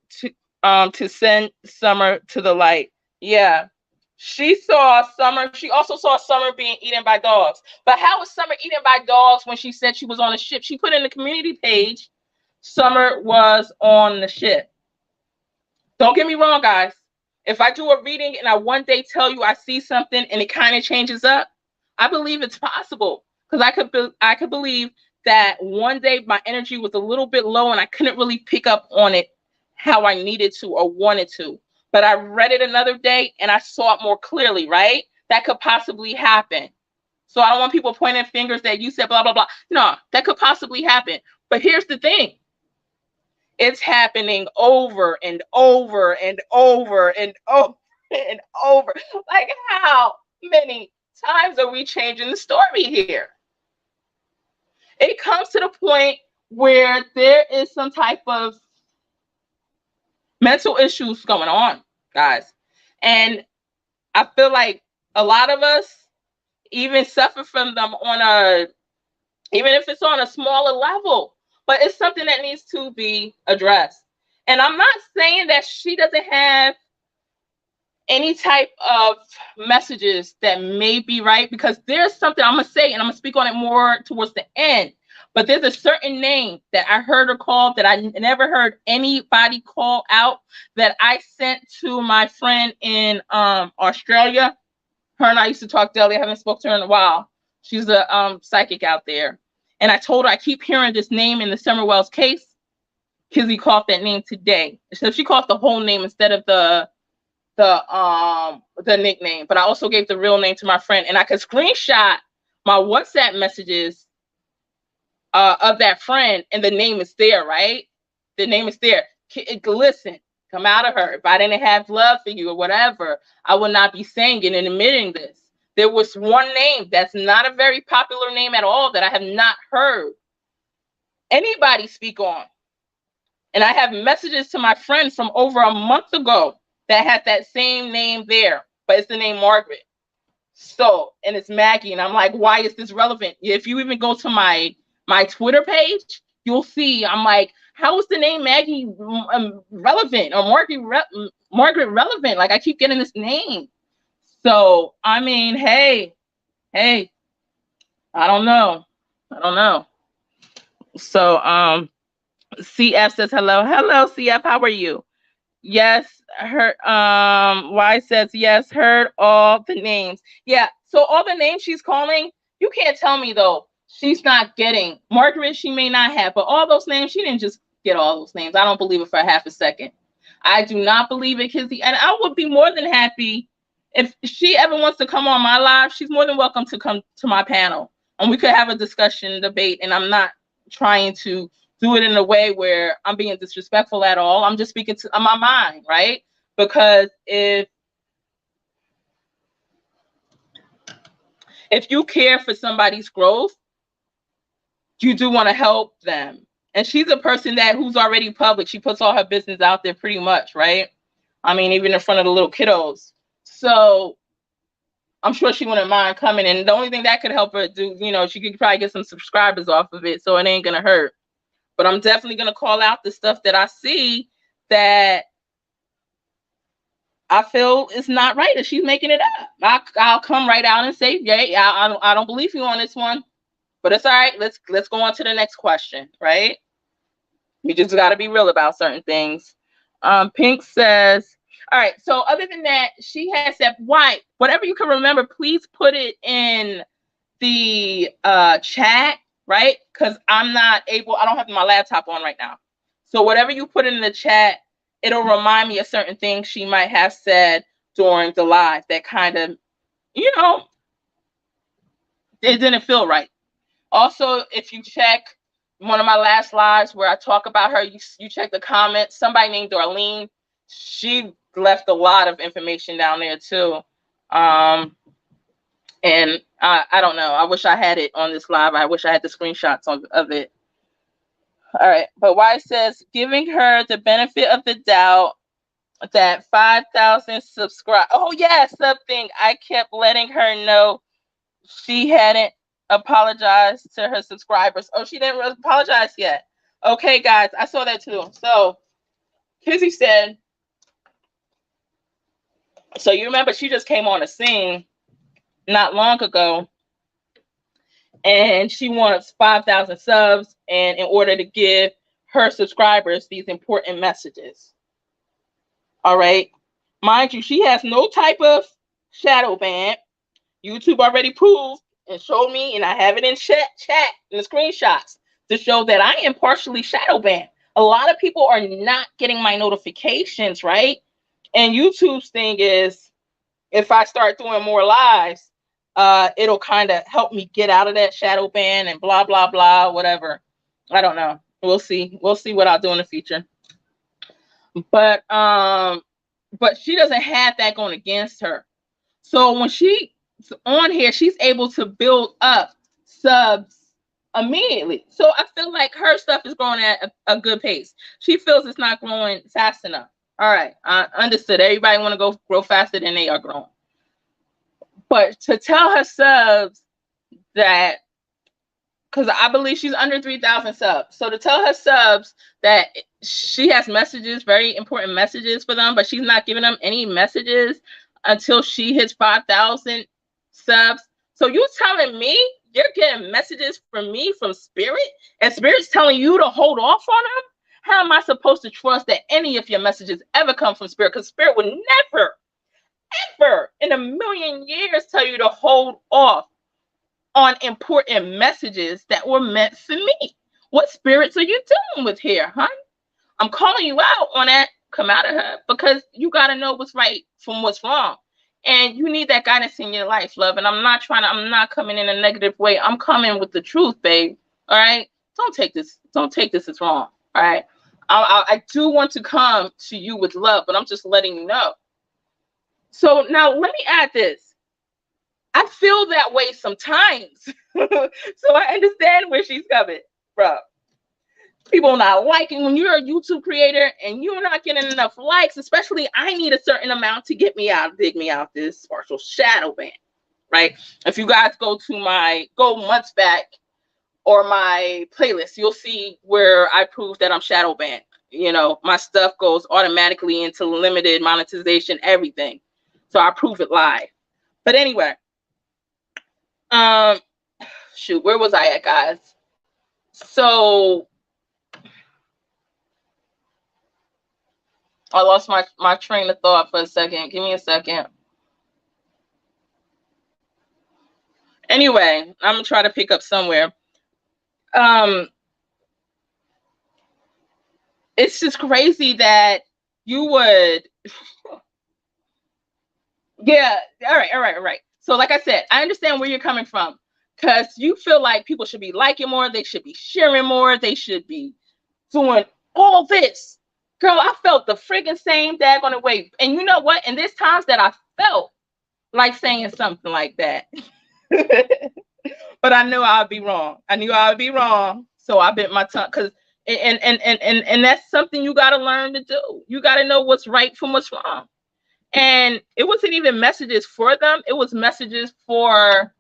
to send Summer to the light. Yeah. She saw Summer. She also saw Summer being eaten by dogs. But how was Summer eaten by dogs when she said she was on a ship? She put in the community page, Summer was on the ship. Don't get me wrong, guys. If I do a reading and I one day tell you I see something and it kind of changes up, I believe it's possible. Because I could believe that one day my energy was a little bit low and I couldn't really pick up on it how I needed to or wanted to. But I read it another day and I saw it more clearly, right? That could possibly happen. So I don't want people pointing fingers that you said blah, blah, blah. No, that could possibly happen. But here's the thing. It's happening over and over and over and over and over. Like, how many times are we changing the story here? It comes to the point where there is some type of mental issues going on, guys. And I feel like a lot of us even suffer from them even if it's on a smaller level, but it's something that needs to be addressed. And I'm not saying that she doesn't have any type of messages that may be right, because there's something I'm going to say, and I'm going to speak on it more towards the end. But there's a certain name that I heard her call that I never heard anybody call out, that I sent to my friend in Australia. Her and I used to talk daily. I haven't spoken to her in a while. She's a psychic out there. And I told her I keep hearing this name in the Summer Wells case. Kizzy coughed that name today. So she coughed the whole name instead of the nickname. But I also gave the real name to my friend. And I could screenshot my WhatsApp messages of that friend, and the name is there, right? The name is there. Listen, come out of her. If I didn't have love for you or whatever, I would not be saying it and admitting this. There was one name that's not a very popular name at all that I have not heard anybody speak on. And I have messages to my friend from over a month ago that had that same name there, but it's the name Margaret. So, and it's Maggie. And I'm like, why is this relevant? If you even go to my Twitter page, you'll see, I'm like, how is the name Maggie relevant, or Margaret relevant? Like, I keep getting this name. So, I mean, hey, I don't know. So, CF says hello. Hello, CF, how are you? Yes, heard. Y says yes, heard all the names. Yeah, so all the names she's calling, you can't tell me though she's not getting. Margaret, she may not have, but all those names, she didn't just get all those names. I don't believe it for half a second. I do not believe it, Kizzy. And I would be more than happy if she ever wants to come on my live. She's more than welcome to come to my panel, and we could have a discussion, debate. And I'm not trying to do it in a way where I'm being disrespectful at all. I'm just speaking to my mind, right? Because if you care for somebody's growth, you do want to help them. And she's a person who's already public. She puts all her business out there pretty much, right? I mean, even in front of the little kiddos. So I'm sure she wouldn't mind coming. And the only thing that could help her do, she could probably get some subscribers off of it, so it ain't going to hurt. But I'm definitely going to call out the stuff that I see that I feel is not right, that she's making it up. I'll come right out and say, yeah, I don't believe you on this one. But it's all right. Let's go on to the next question, right? You just got to be real about certain things. Pink says, all right, so other than that, she has said, whatever you can remember, please put it in the chat, right? Because I don't have my laptop on right now. So whatever you put in the chat, it'll remind me of certain things she might have said during the live that kind of, it didn't feel right. Also, if you check one of my last lives where I talk about her, you check the comments, somebody named Darlene, she left a lot of information down there too. And I don't know. I wish I had it on this live. I wish I had the screenshots of it. All right. But Y says, giving her the benefit of the doubt that 5,000 subscribe. Oh, yeah, something. I kept letting her know she hadn't apologized to her subscribers. Oh, she didn't apologize yet. Okay, guys, I saw that too. So Kizzy said So you remember she just came on the scene not long ago, and she wants 5,000 subs, and in order to give her subscribers these important messages. All right. Mind you, she has no type of shadow ban. YouTube already proved and showed me, and I have it in chat in the screenshots to show that I am partially shadow banned. A lot of people are not getting my notifications, right? And YouTube's thing is, if I start doing more lives, it'll kind of help me get out of that shadow ban and blah, blah, blah, whatever. I don't know. We'll see. We'll see what I'll do in the future. But she doesn't have that going against her. So when she's on here, she's able to build up subs immediately. So I feel like her stuff is growing at a good pace. She feels it's not growing fast enough. All right, I understood. Everybody want to grow faster than they are growing. But to tell her subs that, because I believe she's under 3,000 subs. So to tell her subs that she has messages, very important messages for them, but she's not giving them any messages until she hits 5,000 subs. So you telling me you're getting messages from me from Spirit, and Spirit's telling you to hold off on them? How am I supposed to trust that any of your messages ever come from Spirit? Because Spirit would never, ever in a million years tell you to hold off on important messages that were meant for me. What spirits are you dealing with here, huh? I'm calling you out on that. Come out of her, because you got to know what's right from what's wrong. And you need that guidance in your life, love. And I'm not coming in a negative way. I'm coming with the truth, babe. All right. Don't take this as wrong. All right. I do want to come to you with love, but I'm just letting you know. So now let me add this. I feel that way sometimes. So I understand where she's coming from. People not liking when you're a YouTube creator and you're not getting enough likes, especially I need a certain amount to get me out, dig me out this partial shadow ban, right? If you guys go months back or my playlist, you'll see where I prove that I'm shadow banned. You know, my stuff goes automatically into limited monetization, everything. So I prove it live. But anyway, shoot, where was I at, guys? So I lost my train of thought for a second. Give me a second. Anyway, I'm gonna try to pick up somewhere. It's just crazy that you would. Yeah. All right. So like I said, I understand where you're coming from, because you feel like people should be liking more, they should be sharing more, they should be doing all this. Girl, I felt the friggin' same daggone way. And you know what? And there's times that I felt like saying something like that. But I knew I'd be wrong. So I bit my tongue, because and that's something you gotta learn to do. You gotta know what's right from what's wrong. And it wasn't even messages for them. It was messages for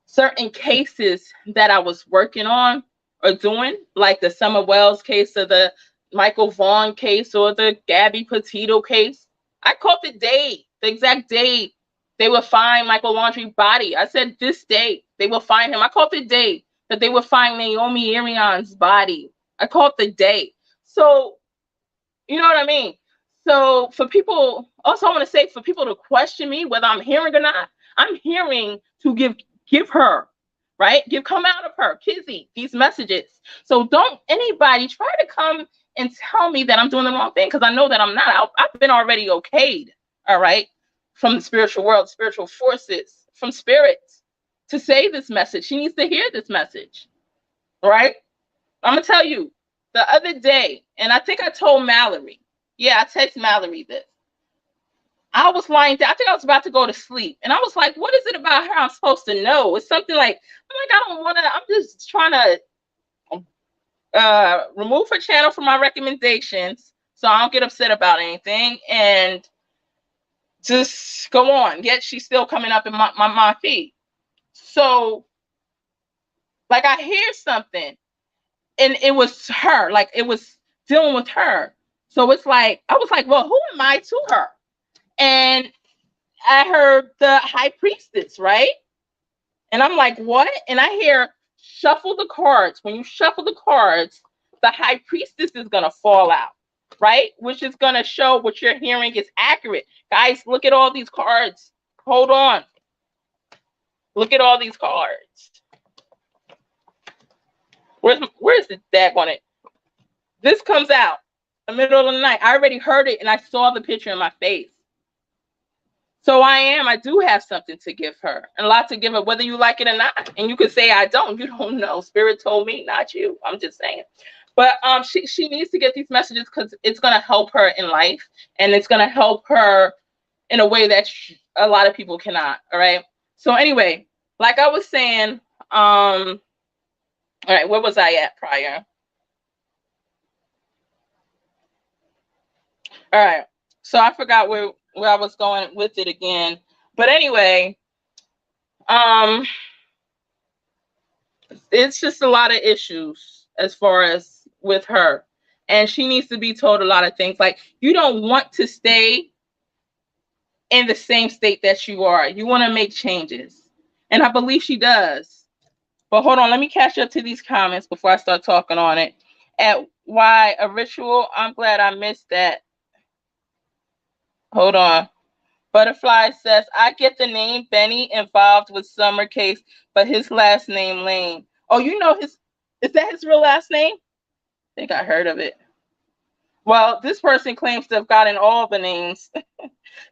certain cases that I was working on or doing, like the Summer Wells case or the Michael Vaughn case or the Gabby Petito case. I called the exact day they would find Michael Laundrie's body. I said this day they will find him. I called the day that they would find Naomi Irion's body. I called the day. So, you know what I mean? So for people, also I want to say, for people to question me whether I'm hearing or not, I'm hearing to give her, right? Come out of her, Kizzy, these messages. So don't anybody try to come and tell me that I'm doing the wrong thing, because I know that I'm not. I've been already okayed, all right, from the spiritual world, spiritual forces, from spirits, to say this message. She needs to hear this message, all right? I'm going to tell you, the other day, and I think I told Mallory, I texted Mallory this. I was lying down. I think I was about to go to sleep. And I was like, what is it about her I'm supposed to know? It's something like, I don't want to, I'm just trying to remove her channel from my recommendations so I don't get upset about anything and just go on. Yet she's still coming up in my feed. So, like, I hear something and it was her, like it was dealing with her. So it's like, I was like, well, who am I to her? And I heard the high priestess, right? And I'm like, what? And I hear shuffle the cards. When you shuffle the cards, the high priestess is going to fall out, right? Which is going to show what you're hearing is accurate. Guys, look at all these cards. Hold on. Look at all these cards. Where's the dag on it? This comes out in the middle of the night. I already heard it and I saw the picture in my face. So I do have something to give her, and a lot to give her, whether you like it or not. And you could say I don't. You don't know. Spirit told me, not you. I'm just saying. But she needs to get these messages because it's gonna help her in life, and it's gonna help her in a way that a lot of people cannot. All right. So anyway, like I was saying, all right, where was I at prior? All right. So I forgot where I was going with it again. But anyway, it's just a lot of issues as far as with her. And she needs to be told a lot of things. Like, you don't want to stay in the same state that you are. You want to make changes. And I believe she does. But hold on, let me catch up to these comments before I start talking on it. At why a ritual, I'm glad I missed that. Hold on. Butterfly says, I get the name Benny involved with Summer case, but his last name Lane. Oh, you know is that his real last name? I think I heard of it. Well, this person claims to have gotten all the names.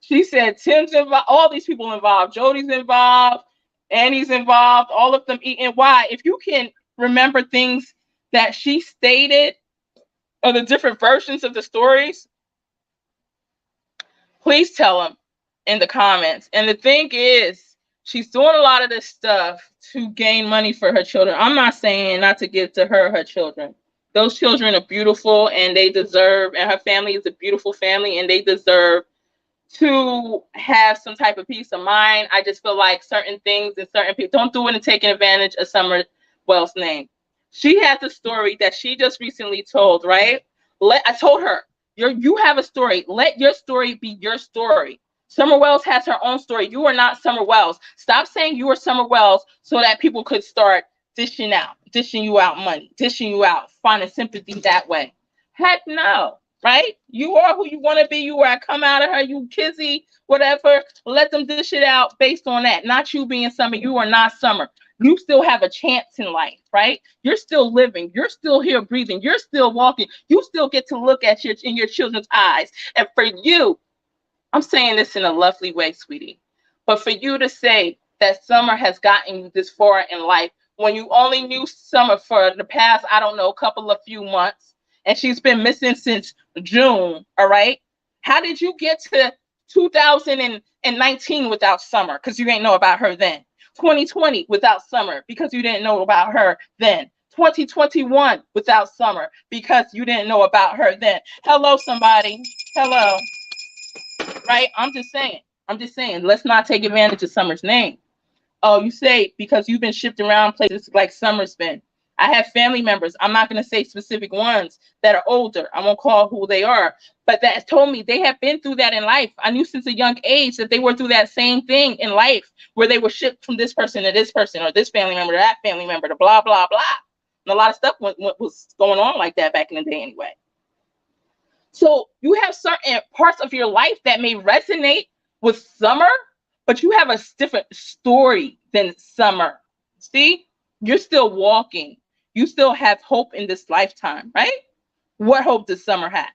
She said Tim's involved, all these people involved. Jody's involved, Annie's involved, all of them eating. Why? If you can remember things that she stated or the different versions of the stories, please tell them in the comments. And the thing is, she's doing a lot of this stuff to gain money for her children. I'm not saying not to give to her children. Those children are beautiful and they deserve, and her family is a beautiful family and they deserve to have some type of peace of mind. I just feel like certain things and certain people don't do it and taking advantage of Summer Wells' name. She has a story that she just recently told, right? I told her, you have a story. Let your story be your story. Summer Wells has her own story. You are not Summer Wells. Stop saying you are Summer Wells so that people could start dishing you out money, dishing you out, finding sympathy that way. Heck no, right? You are who you want to be. You are. Come out of her, you kizzy, whatever. Let them dish it out based on that. Not you being Summer. You are not Summer. You still have a chance in life, right? You're still living. You're still here breathing. You're still walking. You still get to look at in your children's eyes. And for you, I'm saying this in a lovely way, sweetie, but for you to say that Summer has gotten you this far in life when you only knew Summer for the past, I don't know, few months, and she's been missing since June, all right? How did you get to 2019 without Summer? Because you ain't know about her then. 2020 without Summer because you didn't know about her then. 2021 without Summer because you didn't know about her then. Hello, somebody. Hello. Right? I'm just saying, let's not take advantage of Summer's name. Oh, you say because you've been shipped around places like Summer's been. I have family members, I'm not going to say specific ones, that are older. I won't call who they are, but that told me they have been through that in life. I knew since a young age that they were through that same thing in life where they were shipped from this person to this person or this family member to that family member to blah, blah, blah. And a lot of stuff was going on like that back in the day anyway. So you have certain parts of your life that may resonate with Summer, but you have a different story than Summer. See, you're still walking. You still have hope in this lifetime, right? What hope does Summer have,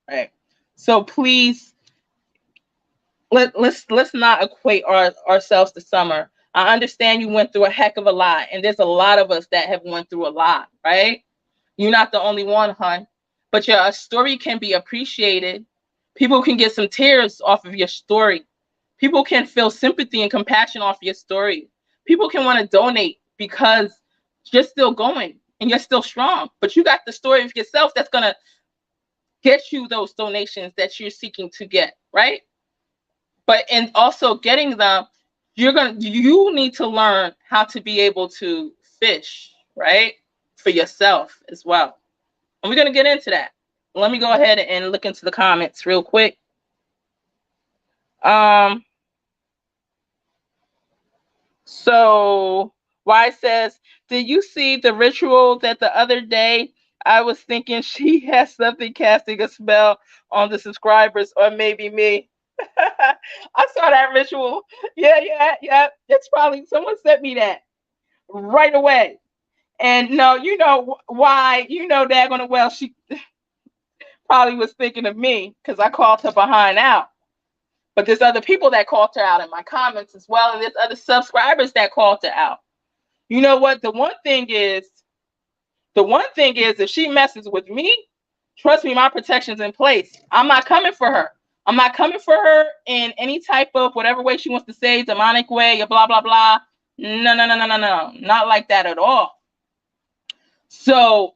right? So please, let's not equate ourselves to Summer. I understand you went through a heck of a lot, and there's a lot of us that have went through a lot, right? You're not the only one, hon. But your story can be appreciated. People can get some tears off of your story. People can feel sympathy and compassion off your story. People can want to donate because you're still going and you're still strong. But you got the story of yourself that's going to get you those donations that you're seeking to get, right? But in also getting them, you need to learn how to be able to fish, right? For yourself as well. And we're going to get into that. Let me go ahead and look into the comments real quick. Um, so Y says, did you see the ritual that the other day? I was thinking she has something casting a spell on the subscribers, or maybe me. I saw that ritual. Yeah. It's probably someone sent me that right away. And no, you know why? You know daggone well she probably was thinking of me because I called her behind out. But there's other people that called her out in my comments as well, and there's other subscribers that called her out. You know what? The one thing is, if she messes with me, trust me, my protection's in place. I'm not coming for her. I'm not coming for her in any type of whatever way she wants to say, demonic way, or blah blah blah. No, not like that at all. So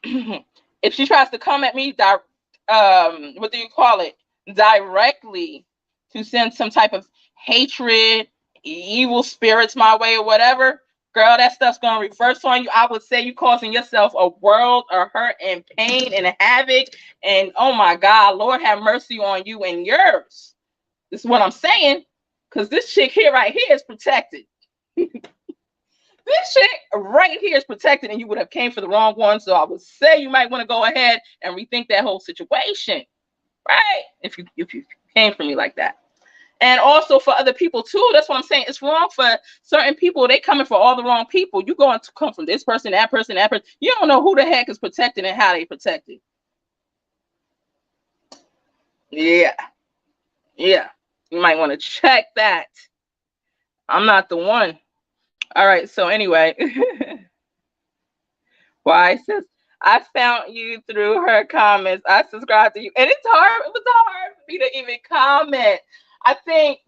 if she tries to come at me, what do you call it? Directly, to send some type of hatred, evil spirits my way or whatever, girl, that stuff's gonna reverse on you. I would say you causing yourself a world of hurt and pain and havoc. And oh my God, Lord have mercy on you and yours. This is what I'm saying, because this chick here, right here, is protected. This chick right here is protected, and you would have came for the wrong one. So I would say you might want to go ahead and rethink that whole situation, right? If you came for me like that. And also for other people too. That's what I'm saying. It's wrong for certain people. They coming for all the wrong people. You going to come from this person, that person, that person. You don't know who the heck is protected and how they protected. Yeah. You might want to check that. I'm not the one. All right. So anyway, why says I found you through her comments. I subscribed to you, and it's hard. It was hard for me to even comment. I think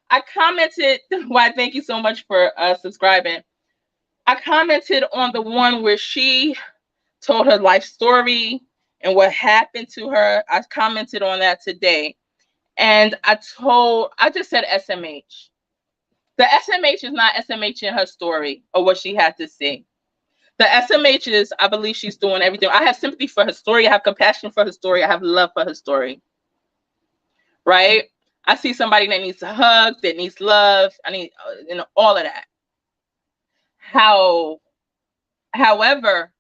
I commented. Why? Thank you so much for subscribing. I commented on the one where she told her life story and what happened to her. I commented on that today, and I just said SMH. The SMH is not SMH in her story or what she had to say. The SMH is, I believe she's doing everything. I have sympathy for her story. I have compassion for her story. I have love for her story. Right? I see somebody that needs a hug, that needs love. I need, all of that. However,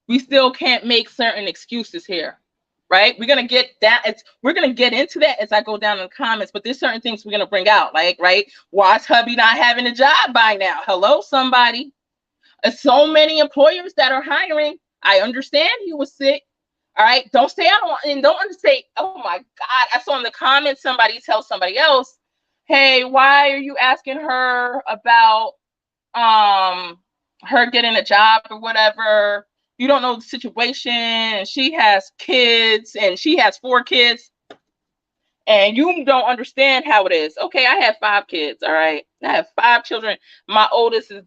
we still can't make certain excuses here. Right? We're gonna get into that as I go down in the comments, but there's certain things we're gonna bring out, like, right? Why's hubby not having a job by now? Hello, somebody. So many employers that are hiring. I understand he was sick. All right. Don't say don't understand. Oh my God. I saw in the comments somebody tell somebody else, hey, why are you asking her about her getting a job or whatever? You don't know the situation, and she has kids, and she has 4 kids, and you don't understand how it is. Okay, I have 5 kids. All right, I have 5 children. My oldest is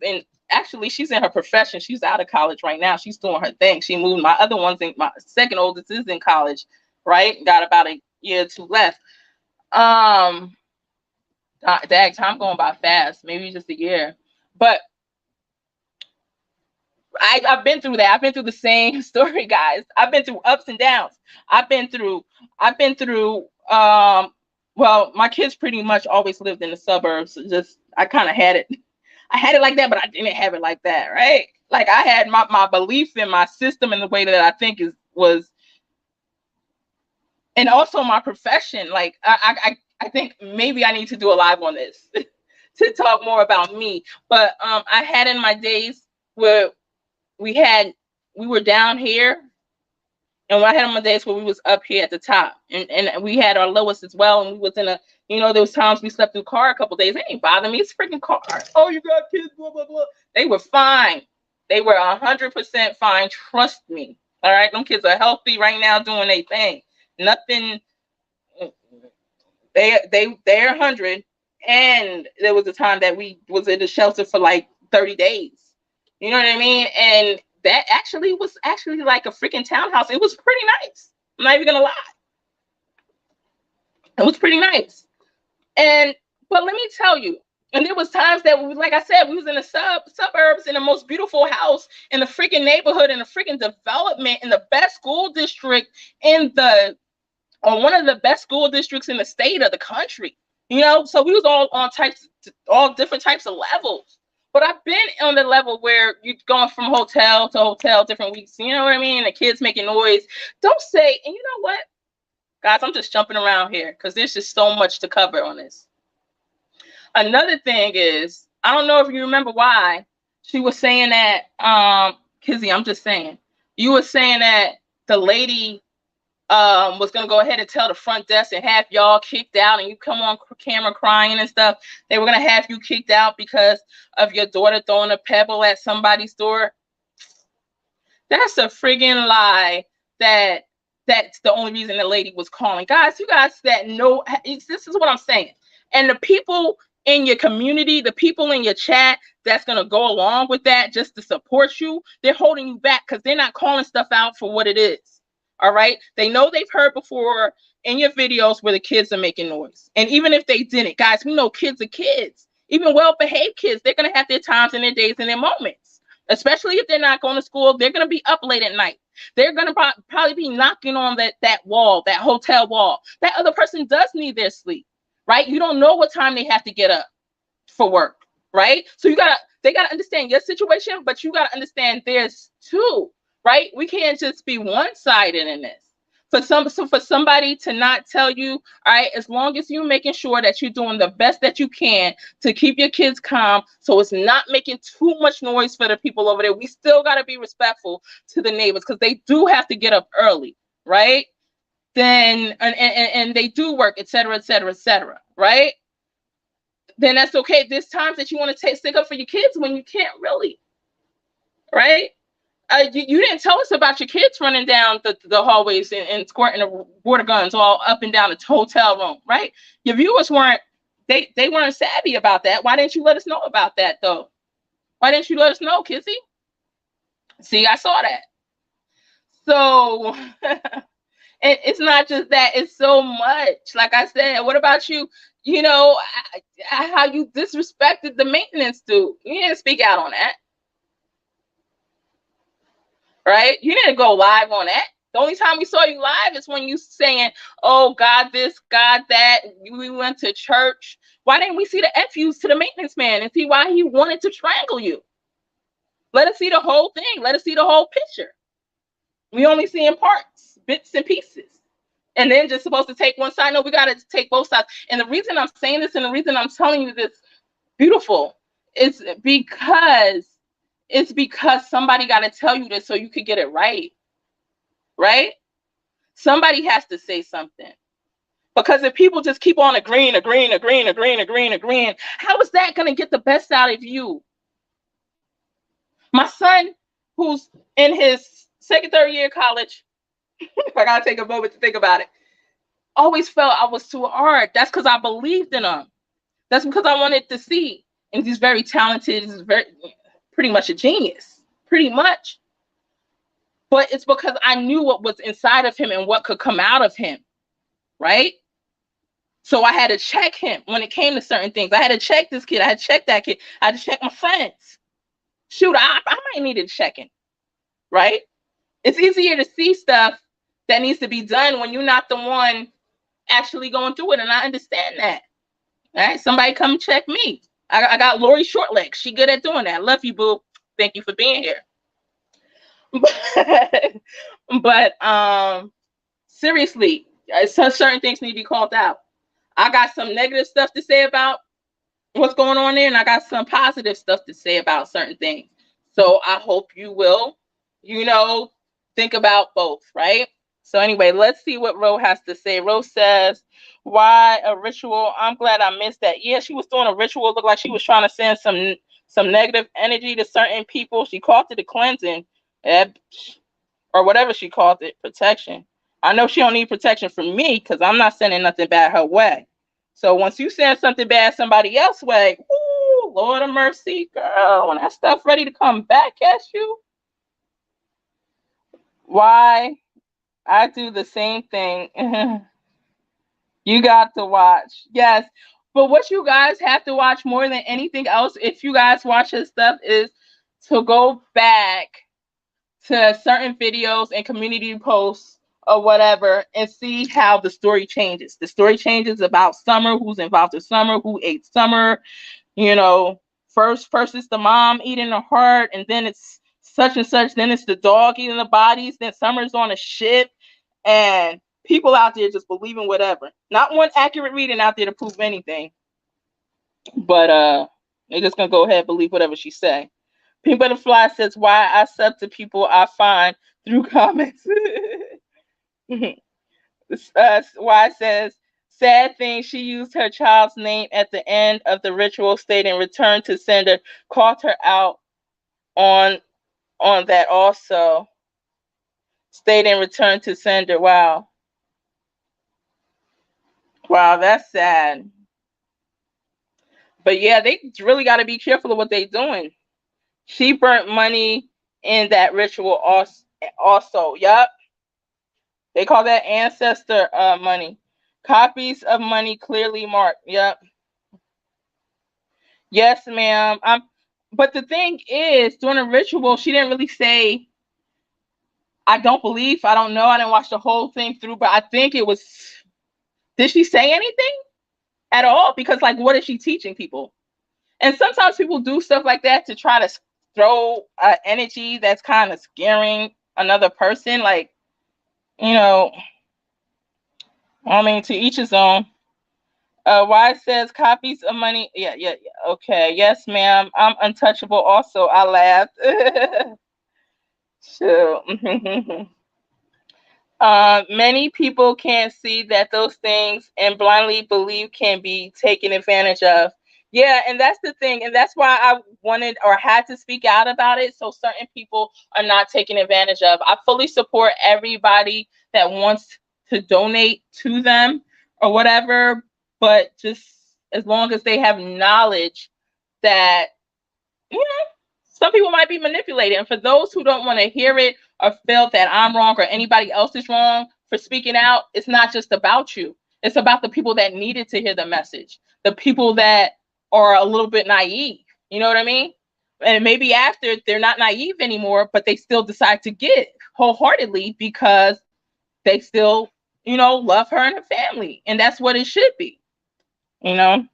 actually, she's in her profession. She's out of college right now. She's doing her thing. She moved. My other one's my second oldest is in college, right? Got about a year or 2 left. Time going by fast. Maybe just a year, but I've been through that. I've been through the same story, guys. I've been through ups and downs. I've been through. Well, my kids pretty much always lived in the suburbs. Just I kind of had it. I had it like that, but I didn't have it like that, right? Like I had my belief in my system and the way that I think was, and also my profession. Like I think maybe I need to do a live on this to talk more about me. But I had in my days where we were down here, and I had on my days where we was up here at the top, and we had our lowest as well, and we was in a, there was times we slept through car a couple days. It ain't bother me. It's freaking car. Oh, you got kids, blah blah blah. They were fine. They were 100% fine. Trust me. All right, them kids are healthy right now, doing their thing. Nothing. They're 100, and there was a time that we was in the shelter for like 30 days. You know what I mean? And that was like a freaking townhouse. It was pretty nice. I'm not even gonna lie. It was pretty nice. But let me tell you, and there was times that like I said, we was in the suburbs in the most beautiful house in the freaking neighborhood, in the freaking development, in the best school district, in the on one of the best school districts in the state of the country. You know, so we was all on all different types of levels. But I've been on the level where you're going from hotel to hotel different weeks. You know what I mean? The kids making noise. Don't say, and you know what? Guys, I'm just jumping around here because there's just so much to cover on this. Another thing is, I don't know if you remember why she was saying that, Kizzy, I'm just saying, you were saying that the lady was going to go ahead and tell the front desk and have y'all kicked out, and you come on camera crying and stuff. They were going to have you kicked out because of your daughter throwing a pebble at somebody's door. That's a friggin' lie. That's the only reason the lady was calling. Guys, you guys that know, this is what I'm saying. And the people in your community, the people in your chat that's going to go along with that just to support you, they're holding you back because they're not calling stuff out for what it is. All right. They know they've heard before in your videos where the kids are making noise. And even if they didn't, guys, we know kids are kids. Even well-behaved kids, they're going to have their times and their days and their moments. Especially if they're not going to school, they're going to be up late at night. They're going to probably be knocking on that wall, that hotel wall. That other person does need their sleep, right? You don't know what time they have to get up for work, right? So they got to understand your situation, but you got to understand theirs too, right? We can't just be one-sided in this. For somebody to not tell you, all right, as long as you're making sure that you're doing the best that you can to keep your kids calm, so it's not making too much noise for the people over there. We still got to be respectful to the neighbors because they do have to get up early, right? Then and they do work, et cetera, right? Then that's okay. There's times that you want to stick up for your kids when you can't really, right? You didn't tell us about your kids running down the hallways and squirting the water guns all up and down the hotel room, right? Your viewers weren't savvy about that. Why didn't you let us know about that though? Why didn't you let us know, Kizzy? See, I saw that. So it's not just that, it's so much. Like I said, what about you? You know, how you disrespected the maintenance dude. You didn't speak out on that. Right? You didn't go live on that. The only time we saw you live is when you saying, oh, God this, God that. We went to church. Why didn't we see the FUs to the maintenance man and see why he wanted to strangle you? Let us see the whole thing. Let us see the whole picture. We only see in parts, bits and pieces. And then just supposed to take one side. No, we got to take both sides. And the reason I'm saying this and the reason I'm telling you this, beautiful, is because somebody got to tell you this so you could get it right. Right? Somebody has to say something. Because if people just keep on agreeing, how is that going to get the best out of you? My son, who's in his second, third year of college, I got to take a moment to think about it, always felt I was too hard. That's because I believed in him. That's because I wanted to see. And he's very talented. He's pretty much a genius. Pretty much. But it's because I knew what was inside of him and what could come out of him. Right? So I had to check him when it came to certain things. I had to check this kid. I had to check that kid. I had to check my friends. Shoot, I might need to check him. Right? It's easier to see stuff that needs to be done when you're not the one actually going through it. And I understand that. All right? Somebody come check me. I got Lori Shortlegs. She good at doing that. Love you, boo. Thank you for being here. But seriously, certain things need to be called out. I got some negative stuff to say about what's going on there, and I got some positive stuff to say about certain things. So I hope you will, think about both, right? So anyway, let's see what Ro has to say. Ro says, why a ritual? I'm glad I missed that. Yeah, she was doing a ritual. Looked like she was trying to send some negative energy to certain people. She called it a cleansing, or whatever she called it, protection. I know she don't need protection from me because I'm not sending nothing bad her way. So once you send something bad somebody else's way, ooh, Lord of mercy, girl, when that stuff ready to come back at you, why? I do the same thing. You got to watch. Yes. But what you guys have to watch more than anything else, if you guys watch this stuff, is to go back to certain videos and community posts or whatever, and see how the story changes. The story changes about Summer, who's involved with Summer, who ate Summer. You know, first it's the mom eating the heart, and then it's such and such. Then it's the dog eating the bodies. Then Summer's on a ship, and people out there just believing whatever. Not one accurate reading out there to prove anything, but they're just gonna go ahead and believe whatever she say. Pink Butterfly says, "Why I sub to people I find through comments." Why says, "Sad thing, she used her child's name at the end of the ritual, stating return to sender, called her out on that also, stating return to sender." Wow, that's sad. But yeah, they really got to be careful of what they're doing. She burnt money in that ritual also. Yup. They call that ancestor money. Copies of money clearly marked. Yep. Yes, ma'am. But the thing is, during a ritual, she didn't really say, I don't believe, I don't know, I didn't watch the whole thing through, but I think it was, did she say anything at all? Because, like, what is she teaching people? And sometimes people do stuff like that to try to throw energy that's kind of scaring another person. Like, you know, I mean, to each his own. Why says copies of money? Yeah. Okay. Yes, ma'am. I'm untouchable also. I laughed. Sure. Many people can't see that those things and blindly believe can be taken advantage of. Yeah, and that's the thing. And that's why I wanted or had to speak out about it, so certain people are not taken advantage of. I fully support everybody that wants to donate to them or whatever, but just as long as they have knowledge that, you know, some people might be manipulated. And for those who don't want to hear it or feel that I'm wrong or anybody else is wrong for speaking out, it's not just about you. It's about the people that needed to hear the message, the people that are a little bit naive. You know what I mean? And maybe after they're not naive anymore, but they still decide to give wholeheartedly because they still, love her and her family. And that's what it should be, you know?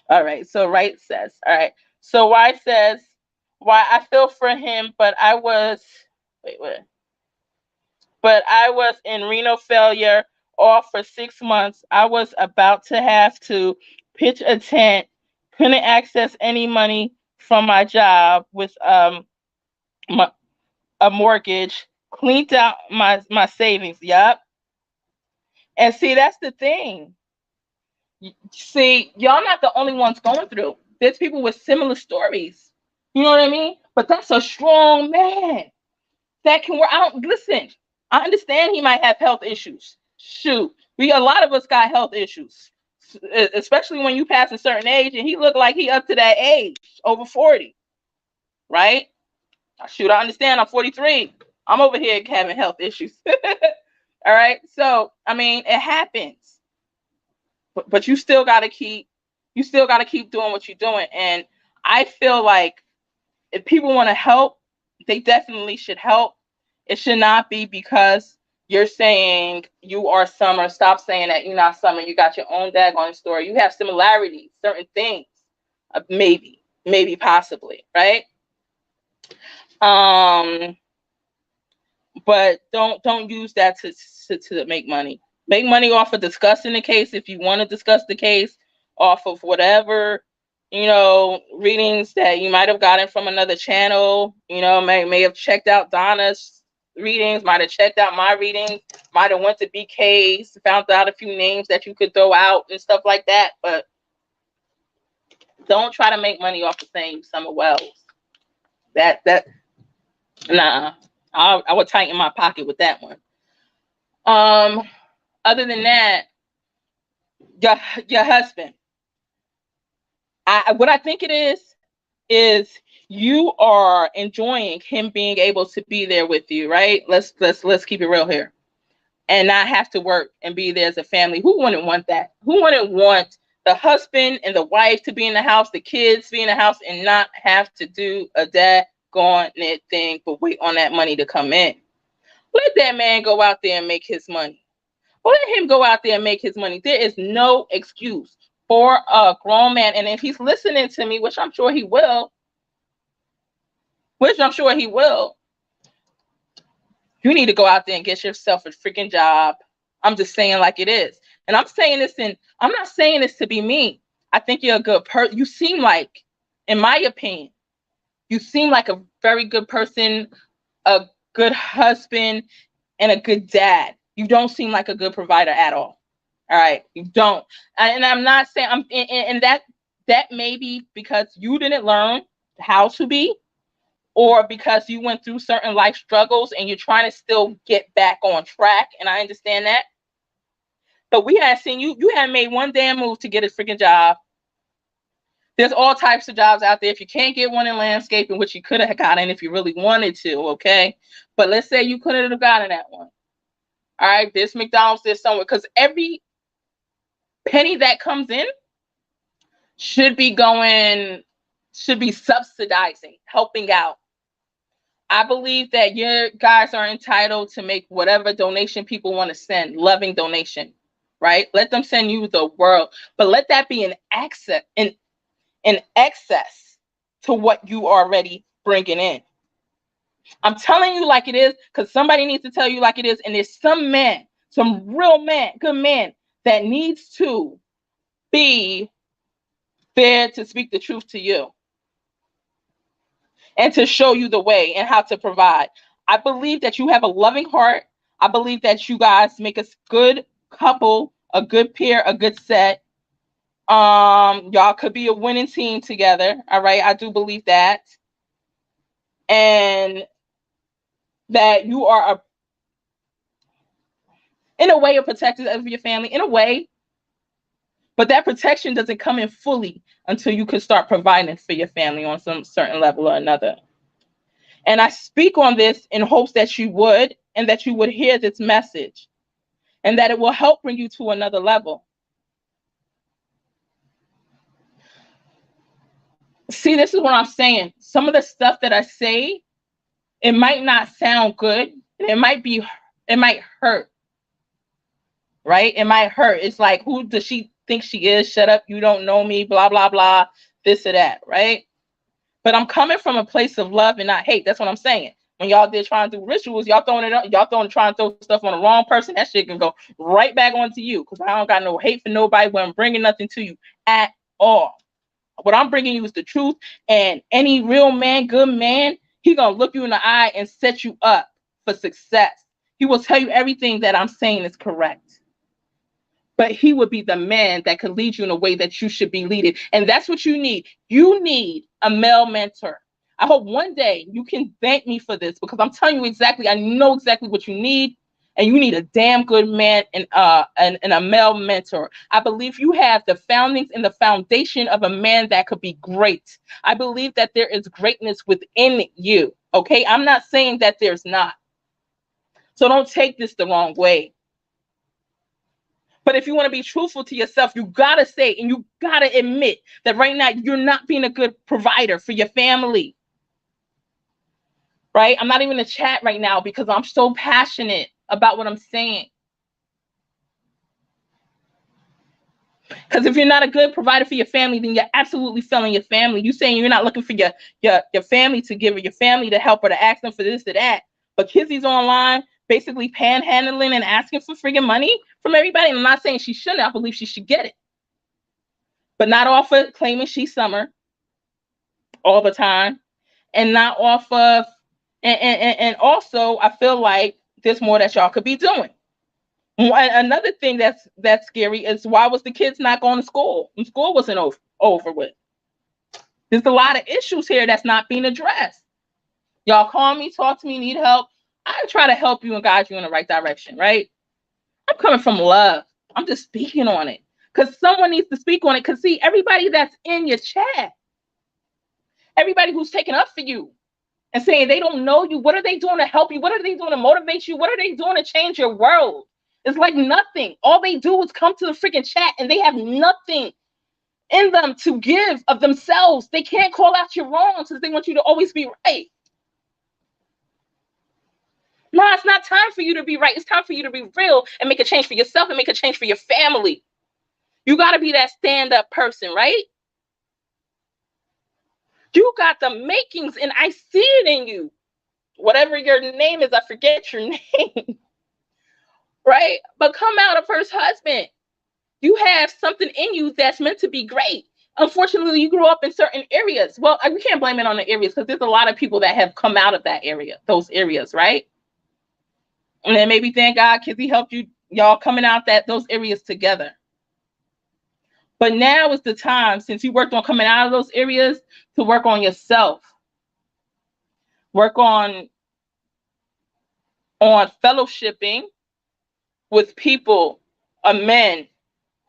All right. So Right says, all right. So Y says, why I feel for him, but I was in renal failure off for 6 months. I was about to have to pitch a tent, couldn't access any money from my job with a mortgage, cleaned out my savings. Yup. And see, that's the thing. See, y'all not the only ones going through. There's people with similar stories. You know what I mean? But that's a strong man that can work. Listen. I understand he might have health issues. Shoot, a lot of us got health issues, especially when you pass a certain age. And he looked like he up to that age, over 40, right? Shoot, I understand. I'm 43. I'm over here having health issues. All right. So, I mean, it happens. But you still gotta keep doing what you're doing. And I feel like if people want to help, they definitely should help. It should not be because you're saying you are Summer. Stop saying that you're not Summer. You got your own daggone story. You have similarities, certain things, maybe, possibly, right? But don't use that to make money. Make money off of discussing the case if you want to discuss the case, off of whatever, readings that you might have gotten from another channel. May have checked out Donna's readings, might have checked out my readings, might have went to BK's, found out a few names that you could throw out and stuff like that. But don't try to make money off of saying Summer Wells. Nah. I would tighten my pocket with that one. Other than that, your husband. What I think it is you are enjoying him being able to be there with you, right? Let's keep it real here, and not have to work and be there as a family. Who wouldn't want that? Who wouldn't want the husband and the wife to be in the house, the kids be in the house, and not have to do a daggone thing but wait on that money to come in? Let that man go out there and make his money. Let him go out there and make his money. There is no excuse for a grown man. And if he's listening to me, which I'm sure he will, you need to go out there and get yourself a freaking job. I'm just saying like it is. And I'm saying this, and I'm not saying this to be mean. I think you're a good person. You seem like, in my opinion, you seem like a very good person, a good husband, and a good dad. You don't seem like a good provider at all. All right, you don't. And I'm not saying and that may be because you didn't learn how to be, or because you went through certain life struggles and you're trying to still get back on track. And I understand that. But we had seen you hadn't made one damn move to get a freaking job. There's all types of jobs out there. If you can't get one in landscaping, which you could have gotten if you really wanted to, okay? But let's say you couldn't have gotten that one. All right, there's McDonald's, there's somewhere, because every penny that comes in should be subsidizing, helping out. I believe that you guys are entitled to make whatever donation people want to send, loving donation, right? Let them send you the world, but let that be in excess to what you already bringing in. I'm telling you like it is, because somebody needs to tell you like it is. And there's some man, some real man, good man, that needs to be there to speak the truth to you and to show you the way and how to provide. I believe that you have a loving heart. I believe that you guys make a good couple, a good pair, a good set. Y'all could be a winning team together. All right. I do believe that. And that you are in a way a protector of your family, in a way. But that protection doesn't come in fully until you can start providing for your family on some certain level or another. And I speak on this in hopes that you would, and that you would hear this message, and that it will help bring you to another level. See, this is what I'm saying. Some of the stuff that I say, it might not sound good. It might hurt. Right? It might hurt. It's like, who does she think she is? Shut up. You don't know me. Blah, blah, blah. This or that. Right? But I'm coming from a place of love and not hate. That's what I'm saying. When y'all did trying to do rituals, y'all trying to throw stuff on the wrong person. That shit can go right back onto you, because I don't got no hate for nobody when I'm bringing nothing to you at all. What I'm bringing you is the truth. And any real man, good man, he gonna look you in the eye and set you up for success. He will tell you everything that I'm saying is correct. But he would be the man that could lead you in a way that you should be leading. And that's what you need. You need a male mentor. I hope one day you can thank me for this, because I'm telling you exactly, I know exactly what you need. And you need a damn good man and a male mentor. I believe you have the foundings and the foundation of a man that could be great. I believe that there is greatness within you. Okay, I'm not saying that there's not. So don't take this the wrong way. But if you want to be truthful to yourself, you got to say, and you got to admit that right now you're not being a good provider for your family. Right? I'm not even in the chat right now because I'm so passionate about what I'm saying. Because if you're not a good provider for your family, then you're absolutely failing your family. You're saying you're not looking for your family to give, or your family to help, or to ask them for this or that. But Kizzy's online basically panhandling and asking for friggin' money from everybody. And I'm not saying she shouldn't. I believe she should get it. But not off of claiming she's Summer all the time. And not off of, and also I feel like there's more that y'all could be doing. Another thing that's scary is, why was the kids not going to school? And school wasn't over with. There's a lot of issues here that's not being addressed. Y'all call me, talk to me, need help. I try to help you and guide you in the right direction, right? I'm coming from love. I'm just speaking on it because someone needs to speak on it. Because see, everybody that's in your chat, everybody who's taking up for you and saying they don't know you, what are they doing to help you? What are they doing to motivate you? What are they doing to change your world? It's like nothing. All they do is come to the freaking chat and they have nothing in them to give of themselves. They can't call out your wrongs because they want you to always be right. No, it's not time for you to be right. It's time for you to be real and make a change for yourself and make a change for your family. You got to be that stand-up person, right? You got the makings, and I see it in you. Whatever your name is, I forget your name, right? But come out a first husband. You have something in you that's meant to be great. Unfortunately, you grew up in certain areas. Well, we can't blame it on the areas because there's a lot of people that have come out of that area, those areas, right? And then maybe thank God, Kizzy helped you, y'all coming out those areas together. But now is the time, since you worked on coming out of those areas, to work on yourself. Work on fellowshipping with people, men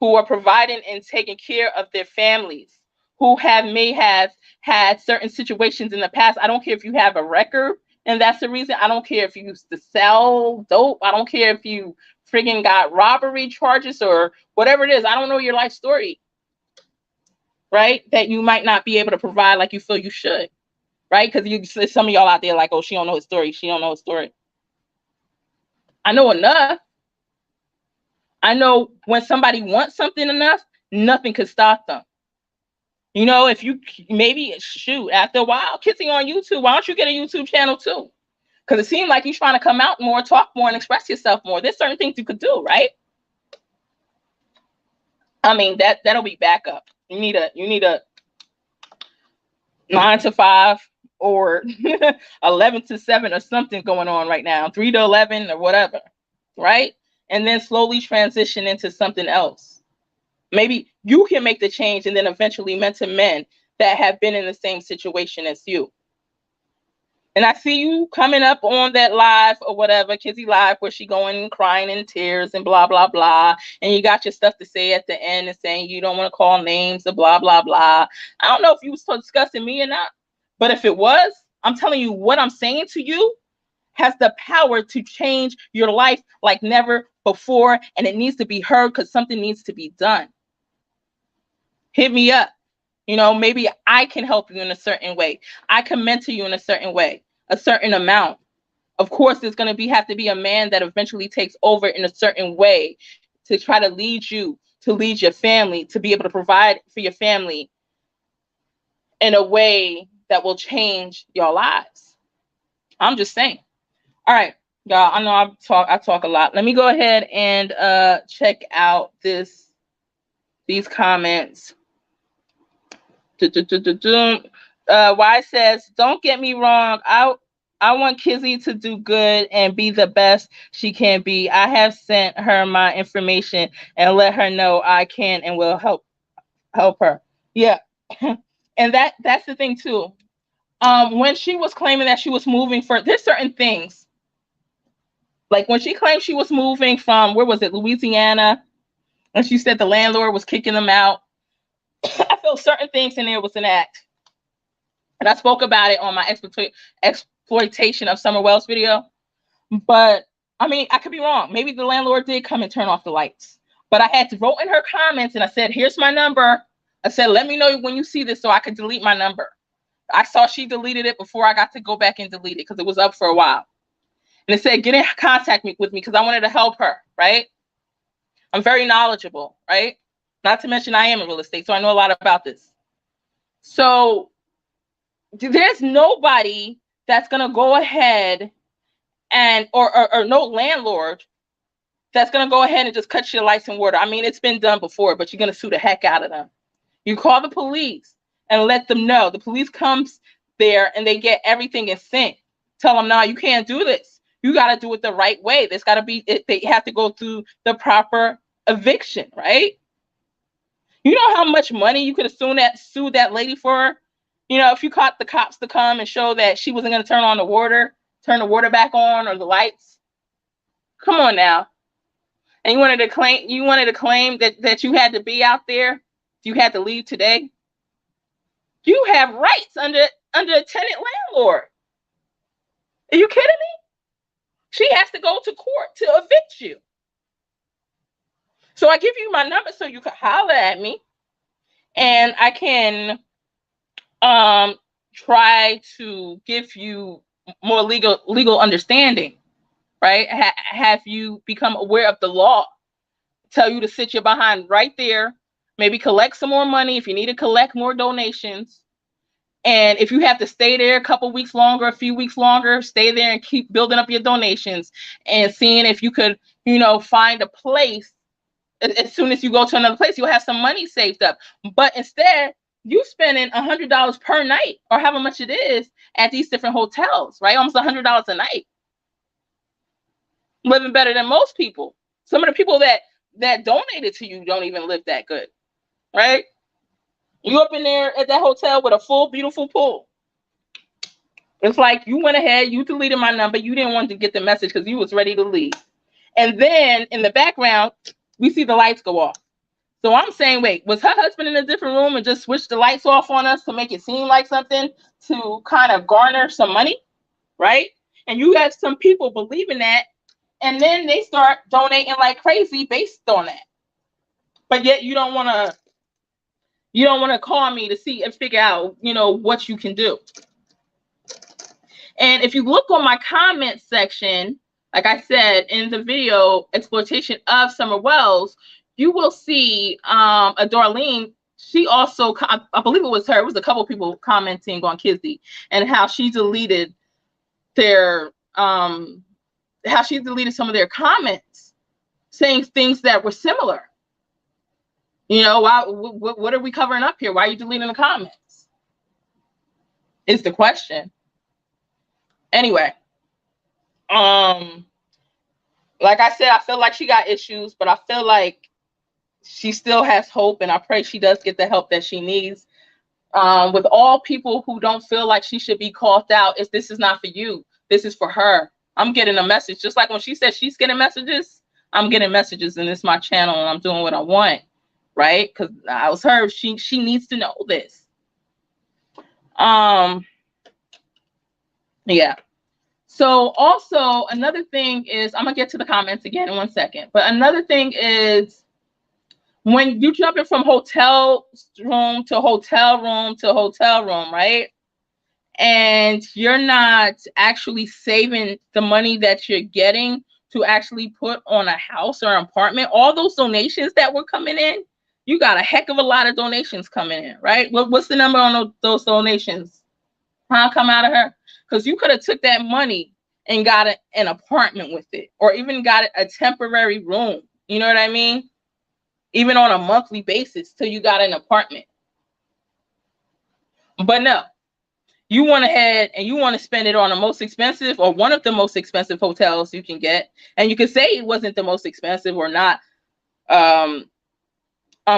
who are providing and taking care of their families, who may have had certain situations in the past. I don't care if you have a record and that's the reason. I don't care if you used to sell dope. I don't care if you friggin' got robbery charges or whatever it is. I don't know your life story, right? That you might not be able to provide like you feel you should, right? Because some of y'all out there like, oh, she don't know his story. She don't know his story. I know enough. I know when somebody wants something enough, nothing could stop them. You know, if you maybe shoot after a while, Kissing on YouTube, why don't you get a YouTube channel too? Because it seems like you're trying to come out more, talk more, and express yourself more. There's certain things you could do, right? I mean, that'll be backup. You need a 9 to 5 or 11 to 7 or something going on right now, 3 to 11 or whatever, right? And then slowly transition into something else. Maybe you can make the change and then eventually mentor men that have been in the same situation as you. And I see you coming up on that live or whatever, Kizzy Live, where she going and crying in tears and blah, blah, blah. And you got your stuff to say at the end and saying you don't want to call names or blah, blah, blah. I don't know if you was discussing me or not, but if it was, I'm telling you what I'm saying to you has the power to change your life like never before. And it needs to be heard because something needs to be done. Hit me up. You know, maybe I can help you in a certain way. I can mentor you in a certain way, a certain amount. Of course, there's going to have to be a man that eventually takes over in a certain way to try to lead you, to lead your family, to be able to provide for your family in a way that will change your lives. I'm just saying. All right, y'all, I know I talk a lot. Let me go ahead and check out these comments. Y says, don't get me wrong. I want Kizzy to do good and be the best she can be. I have sent her my information and let her know I can and will help her. Yeah. And that's the thing too. When she was claiming that she was moving there's certain things. Like when she claimed she was moving from, where was it, Louisiana? And she said the landlord was kicking them out. I feel certain things in there was an act. And I spoke about it on my exploitation of Summer Wells video. But I mean, I could be wrong. Maybe the landlord did come and turn off the lights. But I had to wrote in her comments and I said, here's my number. I said, let me know when you see this so I could delete my number. I saw she deleted it before I got to go back and delete it because it was up for a while. And it said, get in contact with me because I wanted to help her, right? I'm very knowledgeable, right? Not to mention I am in real estate, so I know a lot about this. So there's nobody that's going to go ahead and, or no landlord that's going to go ahead and just cut your lights and water. I mean, it's been done before, but you're going to sue the heck out of them. You call the police and let them know. The police comes there and they get everything in sync. Tell them, no, you can't do this. You got to do it the right way. There's got to be, they have to go through the proper eviction, right? You know how much money you could have sued that lady for? You know, if you caught the cops to come and show that she wasn't going to turn the water back on or the lights. Come on now. And you wanted to claim that you had to be out there. You had to leave today. You have rights under a tenant landlord. Are you kidding me? She has to go to court to evict you. So I give you my number so you can holler at me and I can try to give you more legal understanding. right? Have you become aware of the law? Tell you to sit your behind right there, maybe collect some more money if you need to collect more donations. And if you have to stay there a couple weeks longer, a few weeks longer, stay there and keep building up your donations and seeing if you could, find a place. As soon as you go to another place, you'll have some money saved up. But instead, you spending $100 per night or however much it is at these different hotels, right? Almost $100 a night. Living better than most people. Some of the people that donated to you don't even live that good, right? You up in there at that hotel with a full, beautiful pool. It's like you went ahead, you deleted my number, you didn't want to get the message because you was ready to leave. And then in the background, we see the lights go off. So I'm saying, wait, was her husband in a different room and just switched the lights off on us to make it seem like something to kind of garner some money, right? And you have some people believing that, and then they start donating like crazy based on that. But yet you don't want to call me to see and figure out, what you can do. And if you look on my comment section, like I said in the video, exploitation of Summer Wells, you will see a Darlene. She also, I believe it was her, it was a couple people commenting on Kizzy and how she deleted how she deleted some of their comments saying things that were similar. Why? What are we covering up here? Why are you deleting the comments? Is the question. Anyway, like I said, I feel like she got issues, but I feel like she still has hope, and I pray she does get the help that she needs. With all people who don't feel like she should be called out, this is not for you. This is for her. I'm getting a message. Just like when she said she's getting messages, I'm getting messages, and it's my channel, and I'm doing what I want, right? Because I was her. She needs to know this. Yeah. So also another thing is, I'm gonna get to the comments again in 1 second, but another thing is when you jumping from hotel room to hotel room to hotel room, right? And you're not actually saving the money that you're getting to actually put on a house or an apartment. All those donations that were coming in, you got a heck of a lot of donations coming in, right? What's the number on those donations? Come out of her? Because you could have took that money and got an apartment with it, or even got a temporary room. You know what I mean? Even on a monthly basis till you got an apartment. But no, you went ahead and you want to spend it on the most expensive or one of the most expensive hotels you can get. And you can say it wasn't the most expensive or not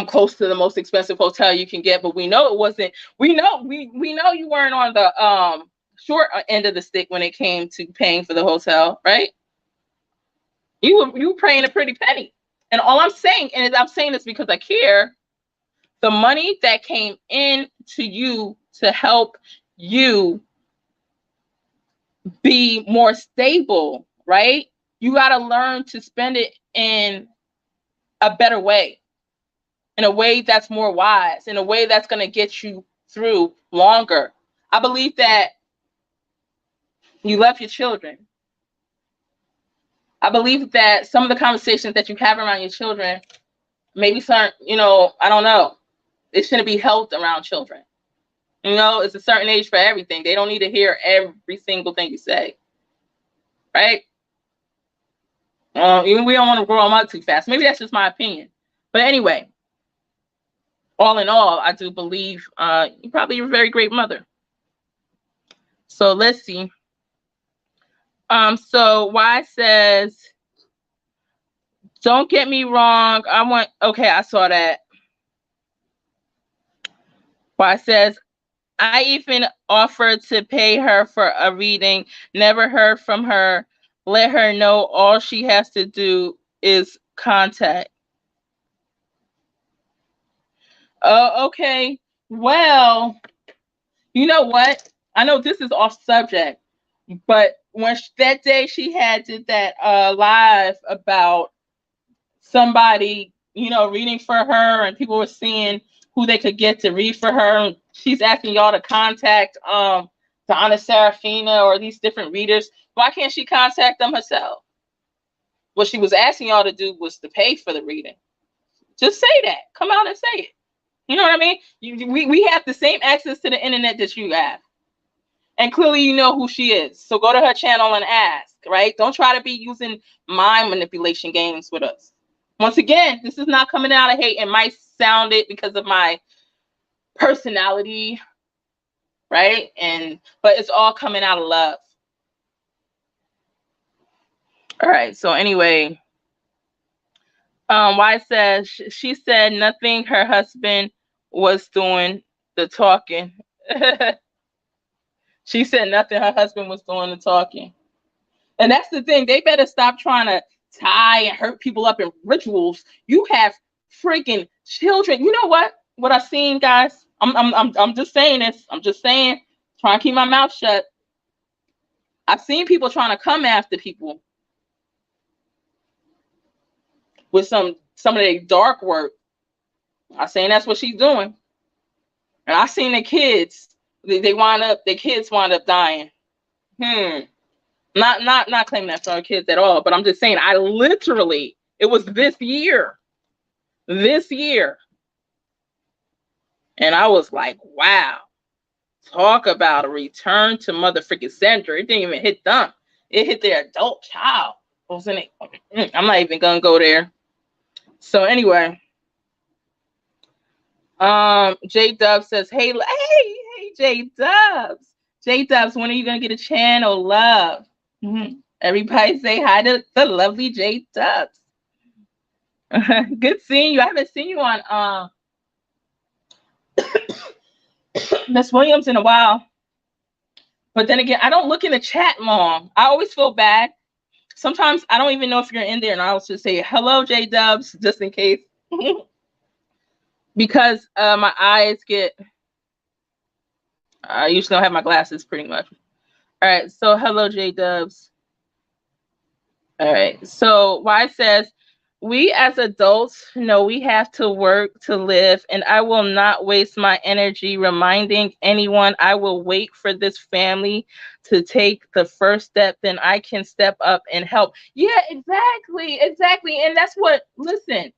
close to the most expensive hotel you can get, but we know it wasn't. We know you weren't on the short end of the stick when it came to paying for the hotel, right? You were paying a pretty penny. And all I'm saying, and I'm saying this because I care, the money that came in to you to help you be more stable, right? You got to learn to spend it in a better way, in a way that's more wise, in a way that's going to get you through longer. I believe that you love your children. I believe that some of the conversations that you have around your children, maybe certain, I don't know, it shouldn't be held around children. It's a certain age for everything. They don't need to hear every single thing you say, right? Even we don't want to grow them up too fast. Maybe that's just my opinion. But anyway, all in all, I do believe you're probably a very great mother. So let's see. So Y says, don't get me wrong. Okay, I saw that. Y says, I even offered to pay her for a reading. Never heard from her. Let her know all she has to do is contact. Oh, okay. Well, you know what? I know this is off subject, but when that day she did that live about somebody, reading for her, and people were seeing who they could get to read for her. She's asking y'all to contact Donna Serafina or these different readers. Why can't she contact them herself? What she was asking y'all to do was to pay for the reading. Just say that. Come out and say it. You know what I mean? We have the same access to the internet that you have. And clearly you know who she is. So go to her channel and ask, right? Don't try to be using mind manipulation games with us. Once again, this is not coming out of hate. It might sound it because of my personality, right? But it's all coming out of love. All right. So anyway, Y says she said nothing. Her husband was doing the talking. She said nothing. Her husband was doing the talking. And that's the thing. They better stop trying to tie and hurt people up in rituals. You have freaking children. You know what? What I've seen, guys. I'm just saying this. I'm just saying. Trying to keep my mouth shut. I've seen people trying to come after people with some of their dark work. I'm saying that's what she's doing. And I seen the kids. Their kids wind up dying. Not claiming that for our kids at all, but I'm just saying it was this year. And I was like, wow, talk about a return to motherfucking sender. It didn't even hit them. It hit their adult child. Wasn't it? I'm not even gonna go there. So anyway, J Dub says, hey, J Dubs. J Dubs, when are you gonna get a channel, love? Everybody say hi to the lovely J Dubs. Good seeing you. I haven't seen you on Miss Williams in a while. But then again, I don't look in the chat long. I always feel bad. Sometimes I don't even know if you're in there, and I'll just say hello, J Dubs, just in case. Because my eyes get, I usually don't have my glasses pretty much. All right, so hello, J Dubs. All right, so Y says, we as adults know we have to work to live, and I will not waste my energy reminding anyone. I will wait for this family to take the first step, then I can step up and help. Yeah, exactly. And that's what, listen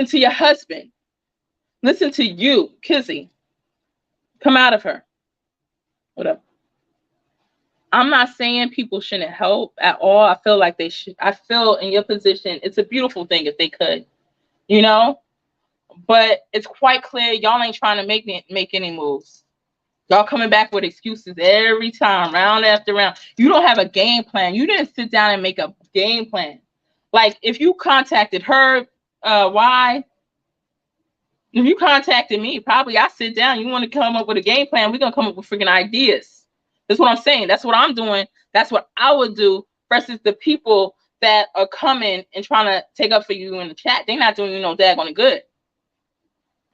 to your husband. Listen to you, Kizzy. Come out of her. What up? I'm not saying people shouldn't help at all. I feel like they should. I feel in your position, it's a beautiful thing if they could, you know? But it's quite clear y'all ain't trying to make any moves. Y'all coming back with excuses every time, round after round. You don't have a game plan. You didn't sit down and make a game plan. Like, if you contacted her, why? If you contacted me, probably I sit down. You want to come up with a game plan? We're going to come up with freaking ideas. That's what I'm saying. That's what I'm doing. That's what I would do versus the people that are coming and trying to take up for you in the chat. They're not doing you no daggone good.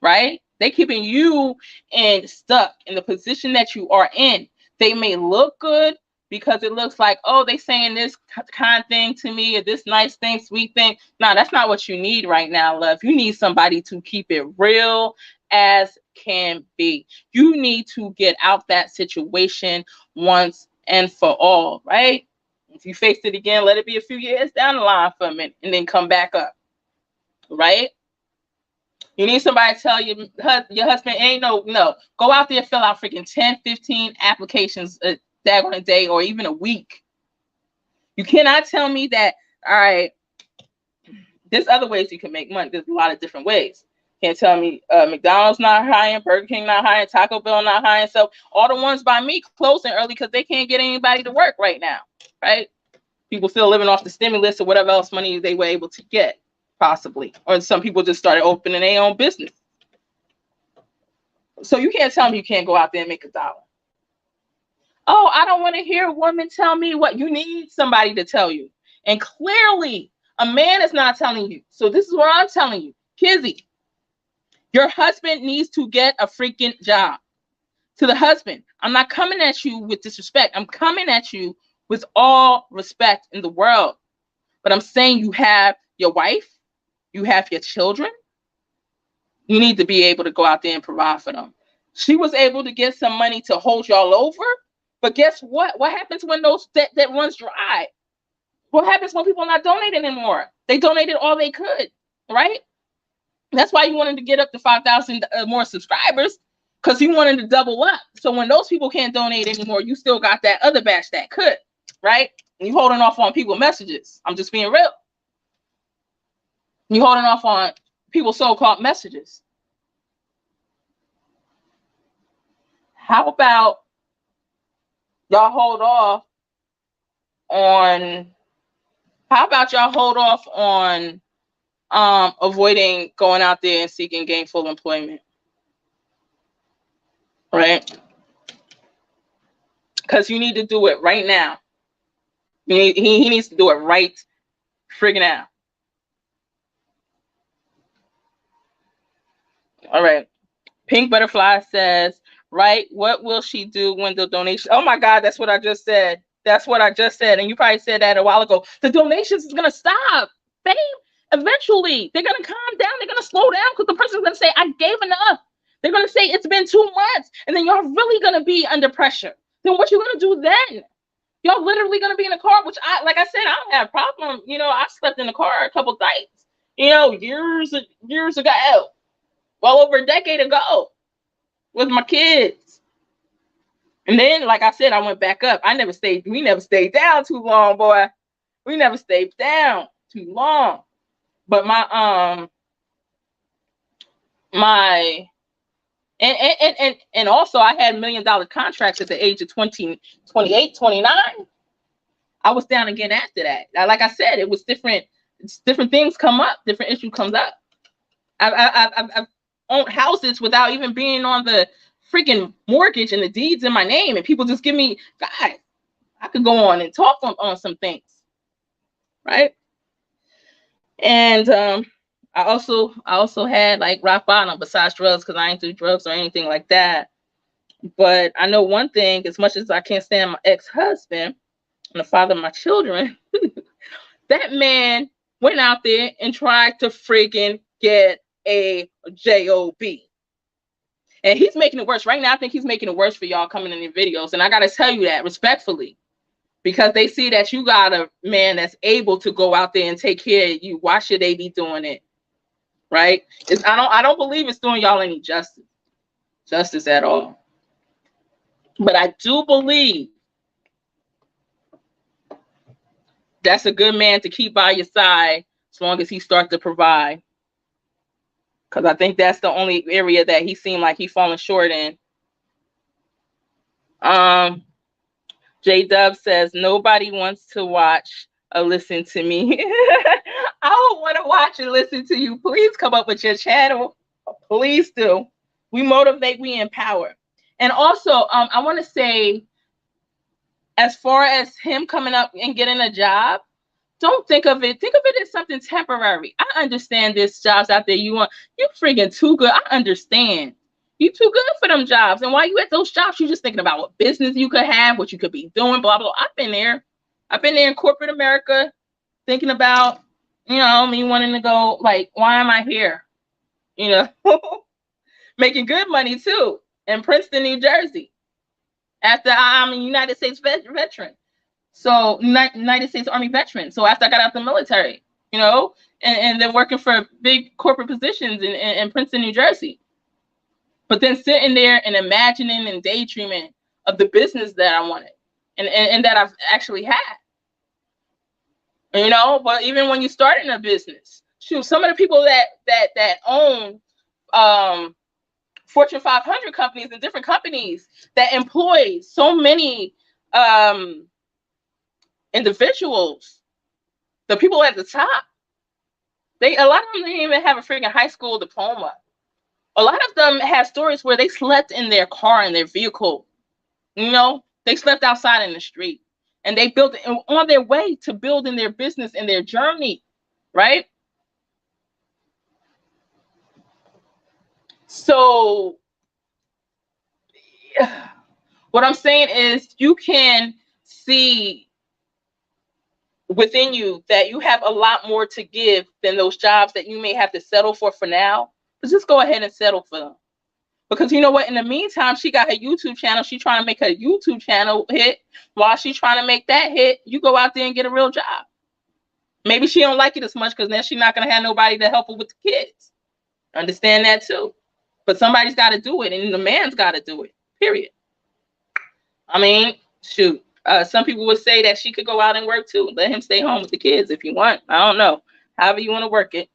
Right? They keeping you stuck in the position that you are in. They may look good because it looks like, oh, they saying this kind thing to me or this nice thing, sweet thing. No, that's not what you need right now, love. You need somebody to keep it real as can be. You need to get out that situation once and for all, right? If you face it again, let it be a few years down the line for a minute and then come back up, right? You need somebody to tell you, your husband ain't no. Go out there, fill out freaking 10, 15 applications a day or even a week. You cannot tell me that, all right, there's other ways you can make money. There's a lot of different ways. Can't tell me McDonald's not hiring, Burger King not hiring, Taco Bell not hiring. So all the ones by me closing early because they can't get anybody to work right now, right? People still living off the stimulus or whatever else money they were able to get, possibly. Or some people just started opening their own business. So you can't tell me you can't go out there and make $1. Oh, I don't want to hear a woman tell me what. You need somebody to tell you. And clearly, a man is not telling you. So this is what I'm telling you. Kizzy, your husband needs to get a freaking job. To the husband, I'm not coming at you with disrespect. I'm coming at you with all respect in the world. But I'm saying you have your wife. You have your children. You need to be able to go out there and provide for them. She was able to get some money to hold y'all over. But guess what? What happens when that runs dry? What happens when people are not donating anymore? They donated all they could, right? That's why you wanted to get up to 5,000 more subscribers, because you wanted to double up. So when those people can't donate anymore, you still got that other batch that could, right? And you holding off on people's messages. I'm just being real. You holding off on people's so-called messages. How about y'all hold off on? How about y'all hold off on avoiding going out there and seeking gainful employment, right? Because you need to do it right now. He needs to do it right friggin' now. All right. Pink Butterfly says, right, what will she do when the donation? Oh my God, that's what I just said. That's what I just said. And you probably said that a while ago. The donations is going to stop, babe. Eventually, they're going to calm down. They're going to slow down because the person's going to say, I gave enough. They're going to say, it's been 2 months. And then y'all really going to be under pressure. Then what you going to do then? Y'all literally going to be in a car, which like I said, I don't have a problem. You know, I slept in the car a couple nights, you know, years ago. Well over a decade ago with my kids. And then, like I said, I went back up. We never stayed down too long, boy. We never stayed down too long. But and also I had $1 million contracts at the age of 20, 28, 29. I was down again after that. Like I said, it was different things come up, different issue comes up. I've owned houses without even being on the freaking mortgage and the deeds in my name, and people just give me, guys, I could go on and talk on some things, right? And I also had like rock bottom besides drugs, because I ain't do drugs or anything like that. But I know one thing, as much as I can't stand my ex-husband and the father of my children, that man went out there and tried to friggin' get a job, and he's making it worse right now. I think he's making it worse for y'all coming in your videos, and I gotta tell you that respectfully, because they see that you got a man that's able to go out there and take care of you. Why should they be doing it, right? I don't believe it's doing y'all any justice at all. But I do believe that's a good man to keep by your side as long as he starts to provide. Because I think that's the only area that he seemed like he's falling short in. J-Dub says, nobody wants to watch or listen to me. I don't want to watch and listen to you. Please come up with your channel. Please do. We motivate, we empower. And also, I want to say, as far as him coming up and getting a job, don't think of it as something temporary. I understand there's jobs out there you friggin' too good. I understand. You too good for them jobs. And while you at those jobs, you're just thinking about what business you could have, what you could be doing, blah, blah. I've been there in corporate America, thinking about, me wanting to go, like, why am I here? Making good money too in Princeton, New Jersey. After I'm a United States veteran. So United States Army veteran. So after I got out the military, and then working for big corporate positions in Princeton, New Jersey. But then sitting there and imagining and daydreaming of the business that I wanted and that I've actually had. But even when you start in a business, shoot, some of the people that own Fortune 500 companies and different companies that employ so many individuals, the people at the top, a lot of them didn't even have a freaking high school diploma. A lot of them have stories where they slept in their car, in their vehicle. They slept outside in the street, and they built it on their way to building their business and their journey, right? So what I'm saying is, you can see within you that you have a lot more to give than those jobs that you may have to settle for now. But just go ahead and settle for them. Because you know what? In the meantime, she got her YouTube channel. She's trying to make her YouTube channel hit. While she's trying to make that hit, you go out there and get a real job. Maybe she don't like it as much because then she's not gonna have nobody to help her with the kids. Understand that too. But somebody's got to do it, and the man's got to do it. Period. I mean, shoot. Some people would say that she could go out and work too. Let him stay home with the kids if you want. I don't know. However you want to work it.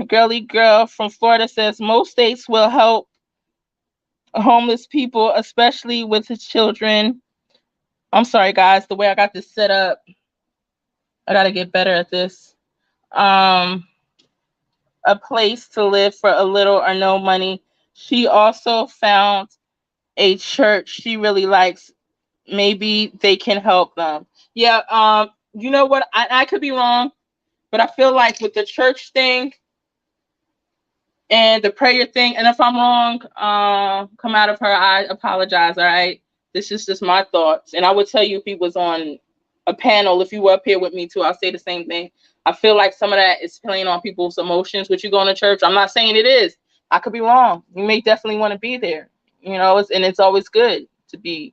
Girly girl from Florida says most states will help homeless people, especially with his children. I'm sorry, guys. The way I got this set up, I got to get better at this. A place to live for a little or no money. She also found a church she really likes. Maybe they can help them. Yeah. You know what? I could be wrong, but I feel like with the church thing and the prayer thing, and if I'm wrong, come out of her. I apologize. All right. This is just my thoughts. And I would tell you if he was on a panel, if you were up here with me too, I'll say the same thing. I feel like some of that is playing on people's emotions with you going to church. I'm not saying it is. I could be wrong. You may definitely want to be there. It's always good to be,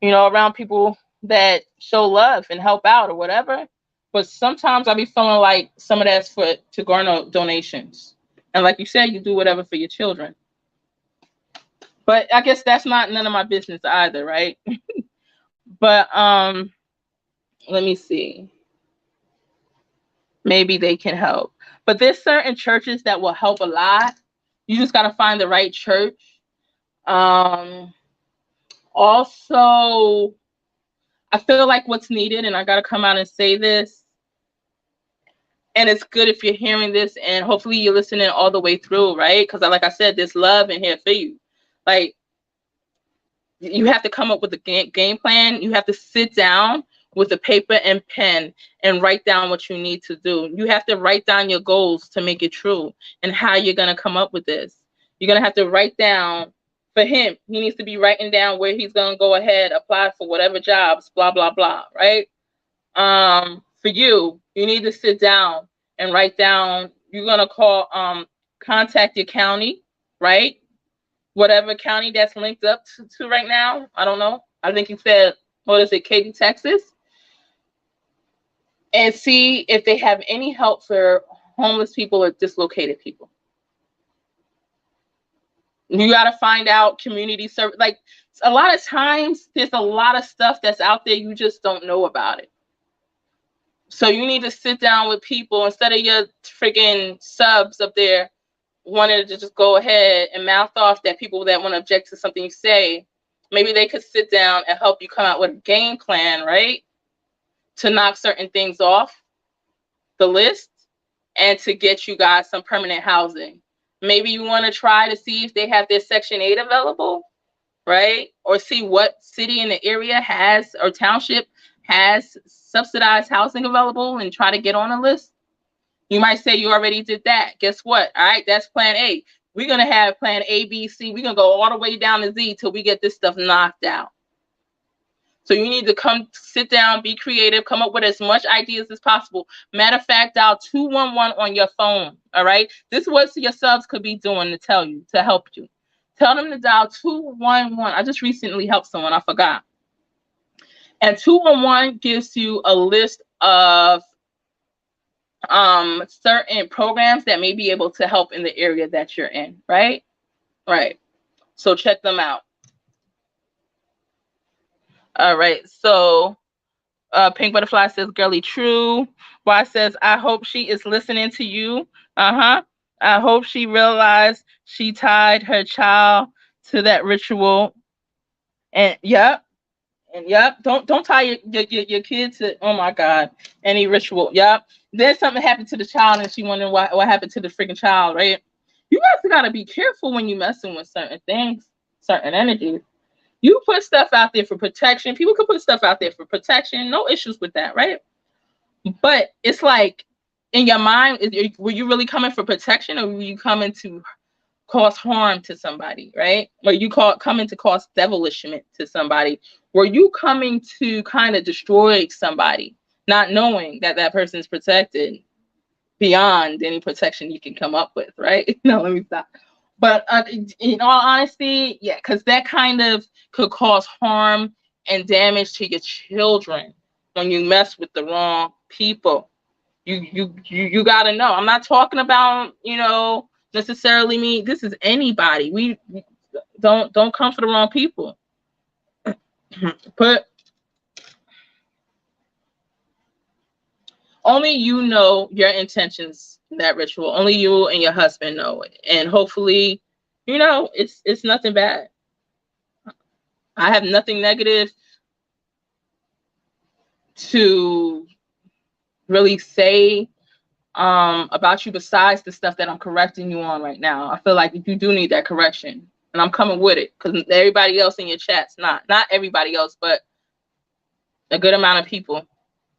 around people that show love and help out or whatever. But sometimes I be feeling like some of that's to garner donations. And like you said, you do whatever for your children. But I guess that's not none of my business either, right? But let me see. Maybe they can help. But there's certain churches that will help a lot. You just got to find the right church. Also, I feel like what's needed, and I got to come out and say this, and it's good if you're hearing this, and hopefully you're listening all the way through, right? Because like I said, there's love in here for you. Like, you have to come up with a game plan. You have to sit down with a paper and pen and write down what you need to do. You have to write down your goals to make it true and how you're going to come up with this. You're going to have to write down for him. He needs to be writing down where he's going to go ahead, apply for whatever jobs, blah, blah, blah, right? For you need to sit down and write down, you're going to contact your county, right? Whatever county that's linked up to right now. I don't know. I think you said, what is it, Katy, Texas? And see if they have any help for homeless people or dislocated people. You got to find out community service. Like, a lot of times, there's a lot of stuff that's out there. You just don't know about it. So you need to sit down with people instead of your freaking subs up there wanted to just go ahead and mouth off that people that want to object to something you say. Maybe they could sit down and help you come out with a game plan, right? To knock certain things off the list and to get you guys some permanent housing. Maybe you want to try to see if they have their Section 8 available, right? Or see what city in the area has or township has subsidized housing available and try to get on a list. You might say you already did that. Guess what? All right, that's plan A. We're going to have plan A, B, C. We're going to go all the way down to Z till we get this stuff knocked out. So you need to come sit down, be creative, come up with as much ideas as possible. Matter of fact, dial 211 on your phone, all right? This is what your subs could be doing to tell you, to help you. Tell them to dial 211. I just recently helped someone. I forgot. And 211 gives you a list of certain programs that may be able to help in the area that you're in, right? Right. So check them out. All right. So Pink Butterfly says, girly true. Y says, I hope she is listening to you. I hope she realized she tied her child to that ritual. And yep. And yep, don't tie your kid to, oh my God, any ritual. Yep. Then something happened to the child and she wondering what happened to the freaking child, right? You guys gotta be careful when you're messing with certain things, certain energies. You put stuff out there for protection. People can put stuff out there for protection. No issues with that, right? But it's like, in your mind, were you really coming for protection or were you coming to cause harm to somebody, right? Or you coming to cause devilishment to somebody? Were you coming to kind of destroy somebody, not knowing that that person is protected beyond any protection you can come up with, right? No, let me stop. But in all honesty, yeah, because that kind of could cause harm and damage to your children. when you mess with the wrong people. You got to know. I'm not talking about, necessarily me. This is anybody. We don't come for the wrong people. But only you know your intentions in that ritual. Only you and your husband know it. And hopefully, it's nothing bad. I have nothing negative to really say about you besides the stuff that I'm correcting you on right now. I feel like you do need that correction, and I'm coming with it, because everybody else in your chat's not everybody else, but a good amount of people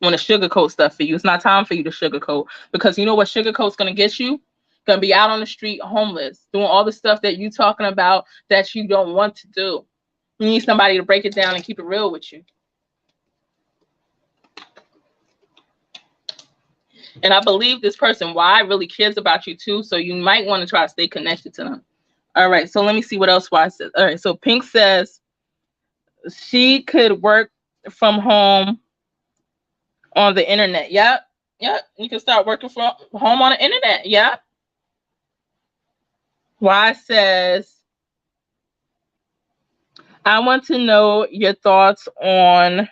want to sugarcoat stuff for you. It's not time for you to sugarcoat, because you know what sugarcoat's going to get you? Going to be out on the street homeless, doing all the stuff that you talking about that you don't want to do. You need somebody to break it down and keep it real with you. And I believe this person, Y, really cares about you too. So you might want to try to stay connected to them. All right. So let me see what else Y says. All right. So Pink says she could work from home on the internet. Yep. You can start working from home on the internet. Yep. Y says, I want to know your thoughts on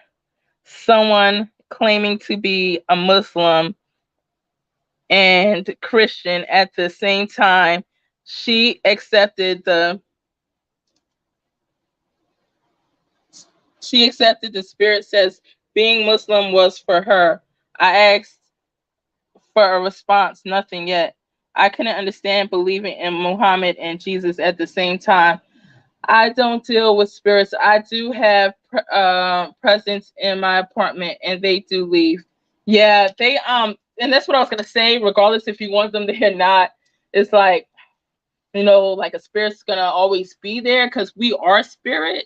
someone claiming to be a Muslim and Christian at the same time. She accepted the Spirit says being Muslim was for her. I asked for a response, nothing yet. I couldn't understand believing in Muhammad and Jesus at the same time. I don't deal with spirits. I do have presence in my apartment, and they do leave. Yeah, they and that's what I was gonna say. Regardless if you want them there or not, it's like, like a spirit's gonna always be there, because we are spirit,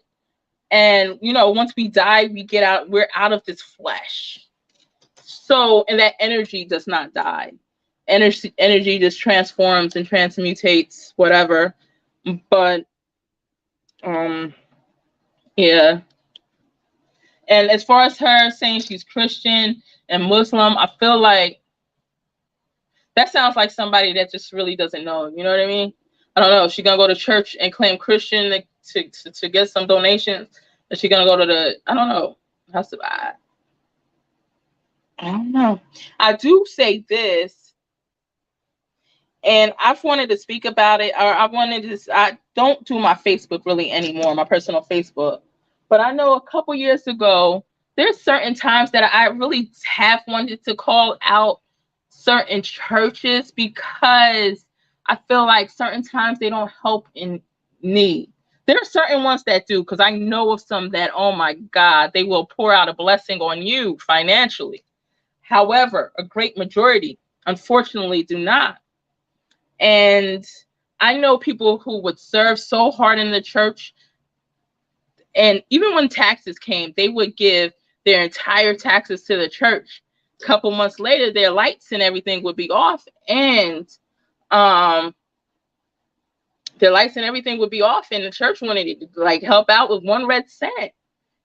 and once we die, we're out of this flesh. So, and that energy does not die. Energy just transforms and transmutates, whatever. But yeah. And as far as her saying she's Christian and Muslim, I feel like that sounds like somebody that just really doesn't know. You know what I mean? I don't know. Is she gonna go to church and claim Christian to get some donations? Is she gonna go to I don't know. I don't know. I do say this, and I've wanted to speak about it, or I don't do my Facebook really anymore, my personal Facebook. But I know a couple years ago, there's certain times that I really have wanted to call out certain churches, because I feel like certain times they don't help in need. There are certain ones that do, because I know of some that, oh my God, they will pour out a blessing on you financially. However, a great majority, unfortunately, do not. And I know people who would serve so hard in the church, and even when taxes came, they would give their entire taxes to the church. A couple months later, their lights and everything would be off, and their lights and everything would be off, and the church wanted to like help out with 1 red cent.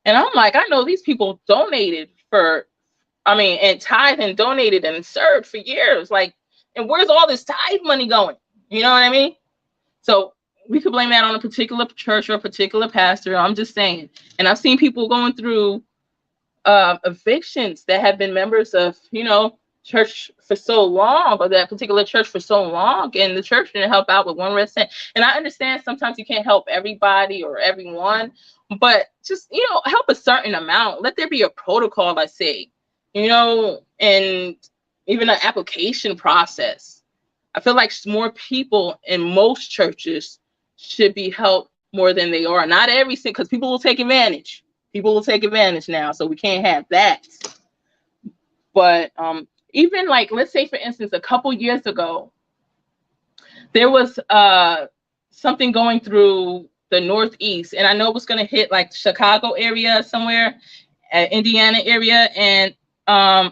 And I'm like, I know these people donated and tithe and donated and served for years. Like, and where's all this tithe money going? You know what I mean? So we could blame that on a particular church or a particular pastor. I'm just saying. And I've seen people going through evictions that have been members of, church for so long, or that particular church for so long, and the church didn't help out with 1 red cent. And I understand sometimes you can't help everybody or everyone, but just, help a certain amount. Let there be a protocol, I say, and even an application process. I feel like more people in most churches should be helped more than they are. Not every single, because people will take advantage. People will take advantage now, so we can't have that. But even like, let's say, for instance, a couple years ago, there was something going through the Northeast, and I know it was going to hit like Chicago area somewhere, Indiana area, and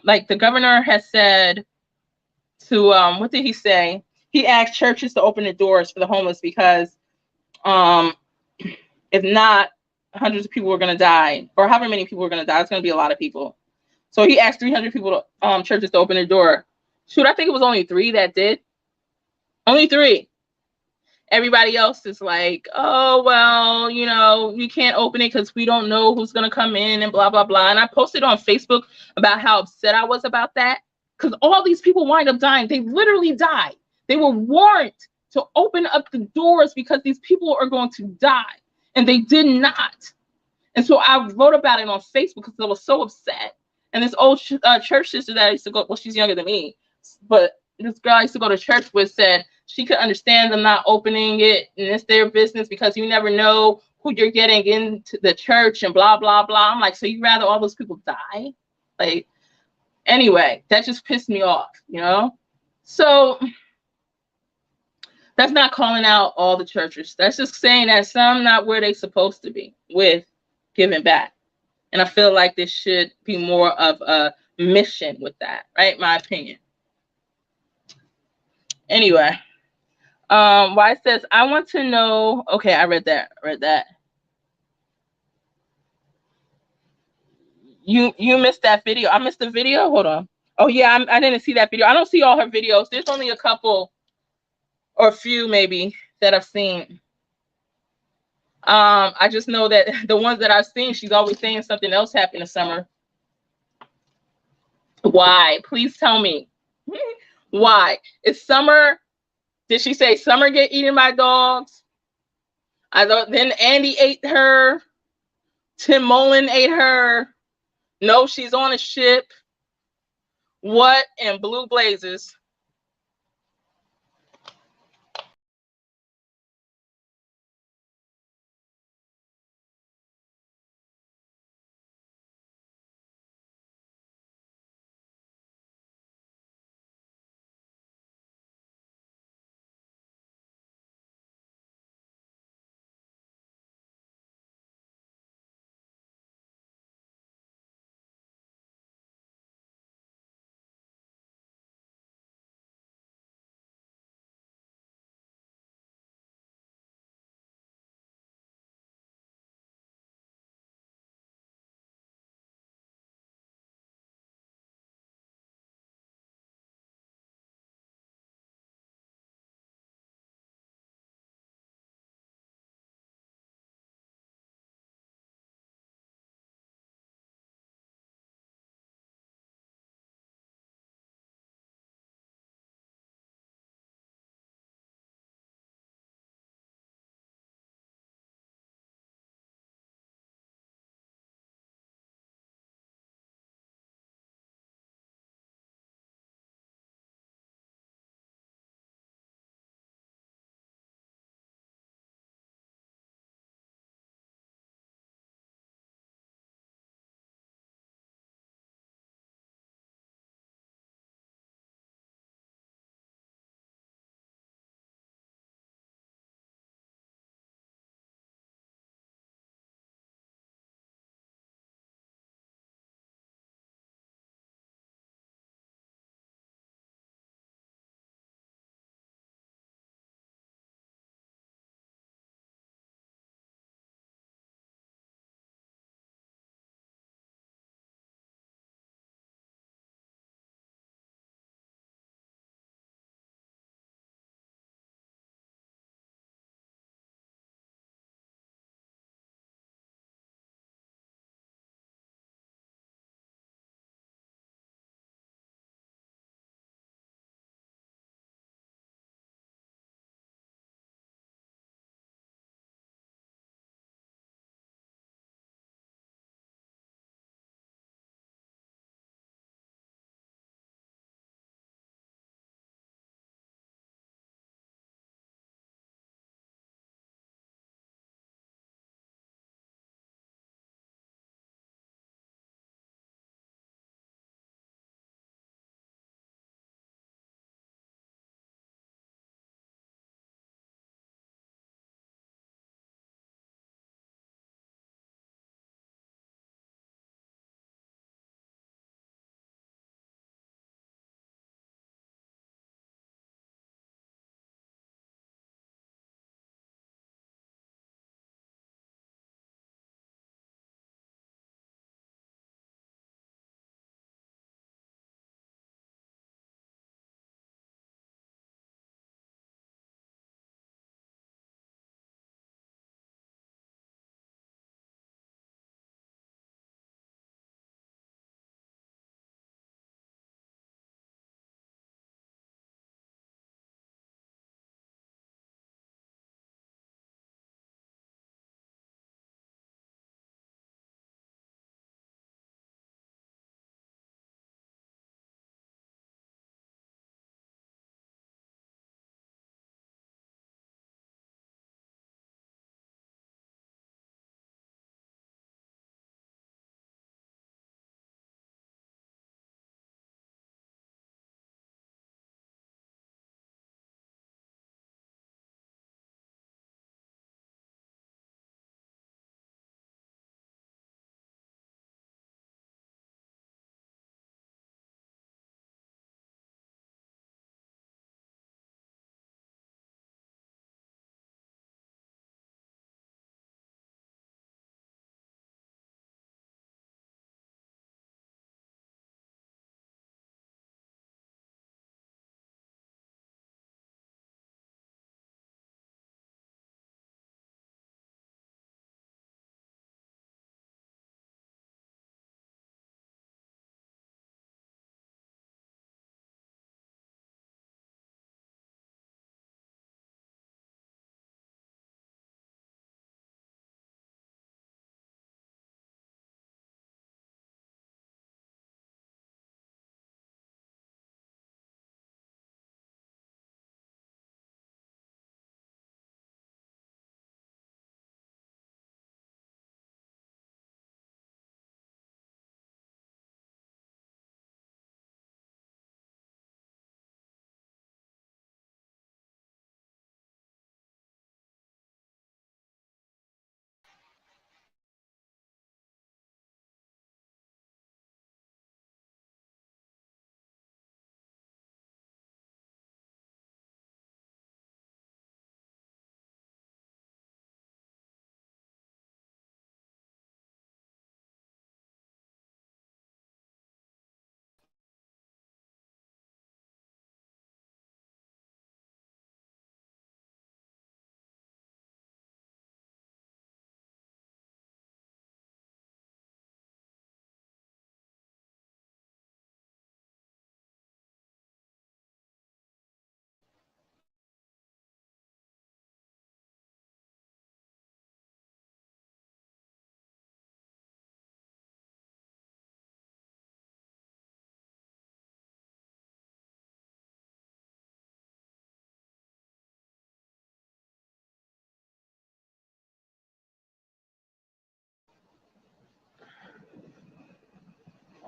like the governor has said to what did he say? He asked churches to open the doors for the homeless, because if not, hundreds of people were going to die, or however many people were going to die. It's going to be a lot of people. So he asked 300 people to churches to open their door. Shoot, I think it was only 3 that did. Only 3. Everybody else is like, oh, well, you know, we can't open it because we don't know who's going to come in and blah, blah, blah. And I posted on Facebook about how upset I was about that because all these people wind up dying. They literally died. They were warned to open up the doors because these people are going to die. And they did not. And so I wrote about it on Facebook because I was so upset. And this old church sister that I used to go, well, she's younger than me, but this girl I used to go to church with said she could understand them not opening it, and it's their business because you never know who you're getting into the church and blah, blah, blah. I'm like, so you'd rather all those people die? Like, anyway, that just pissed me off, you know? So that's not calling out all the churches. That's just saying that some not where they supposed to be with giving back. And I feel like this should be more of a mission with that, right? My opinion. Anyway, why it says, I want to know. Okay, I read that. You missed that video. I missed the video. Hold on. Oh yeah, I didn't see that video. I don't see all her videos. There's only a couple or a few maybe that I've seen. I just know that the ones that I've seen, she's always saying something else happened this summer. Why? Please tell me. Why? Is Summer, did she say Summer get eaten by dogs? I thought then Andy ate her. Tim Mullen ate her. No, she's on a ship. What in blue blazes?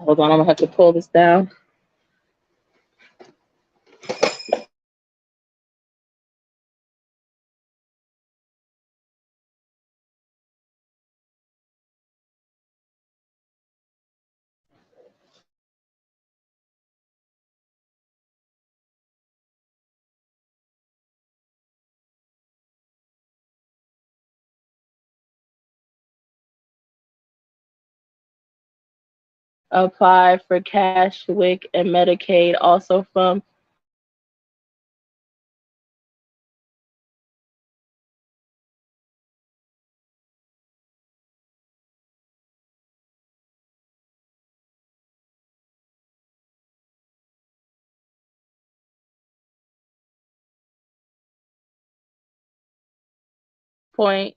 Hold on, I'm gonna have to pull this down. Apply for Cashwick and Medicaid, also from point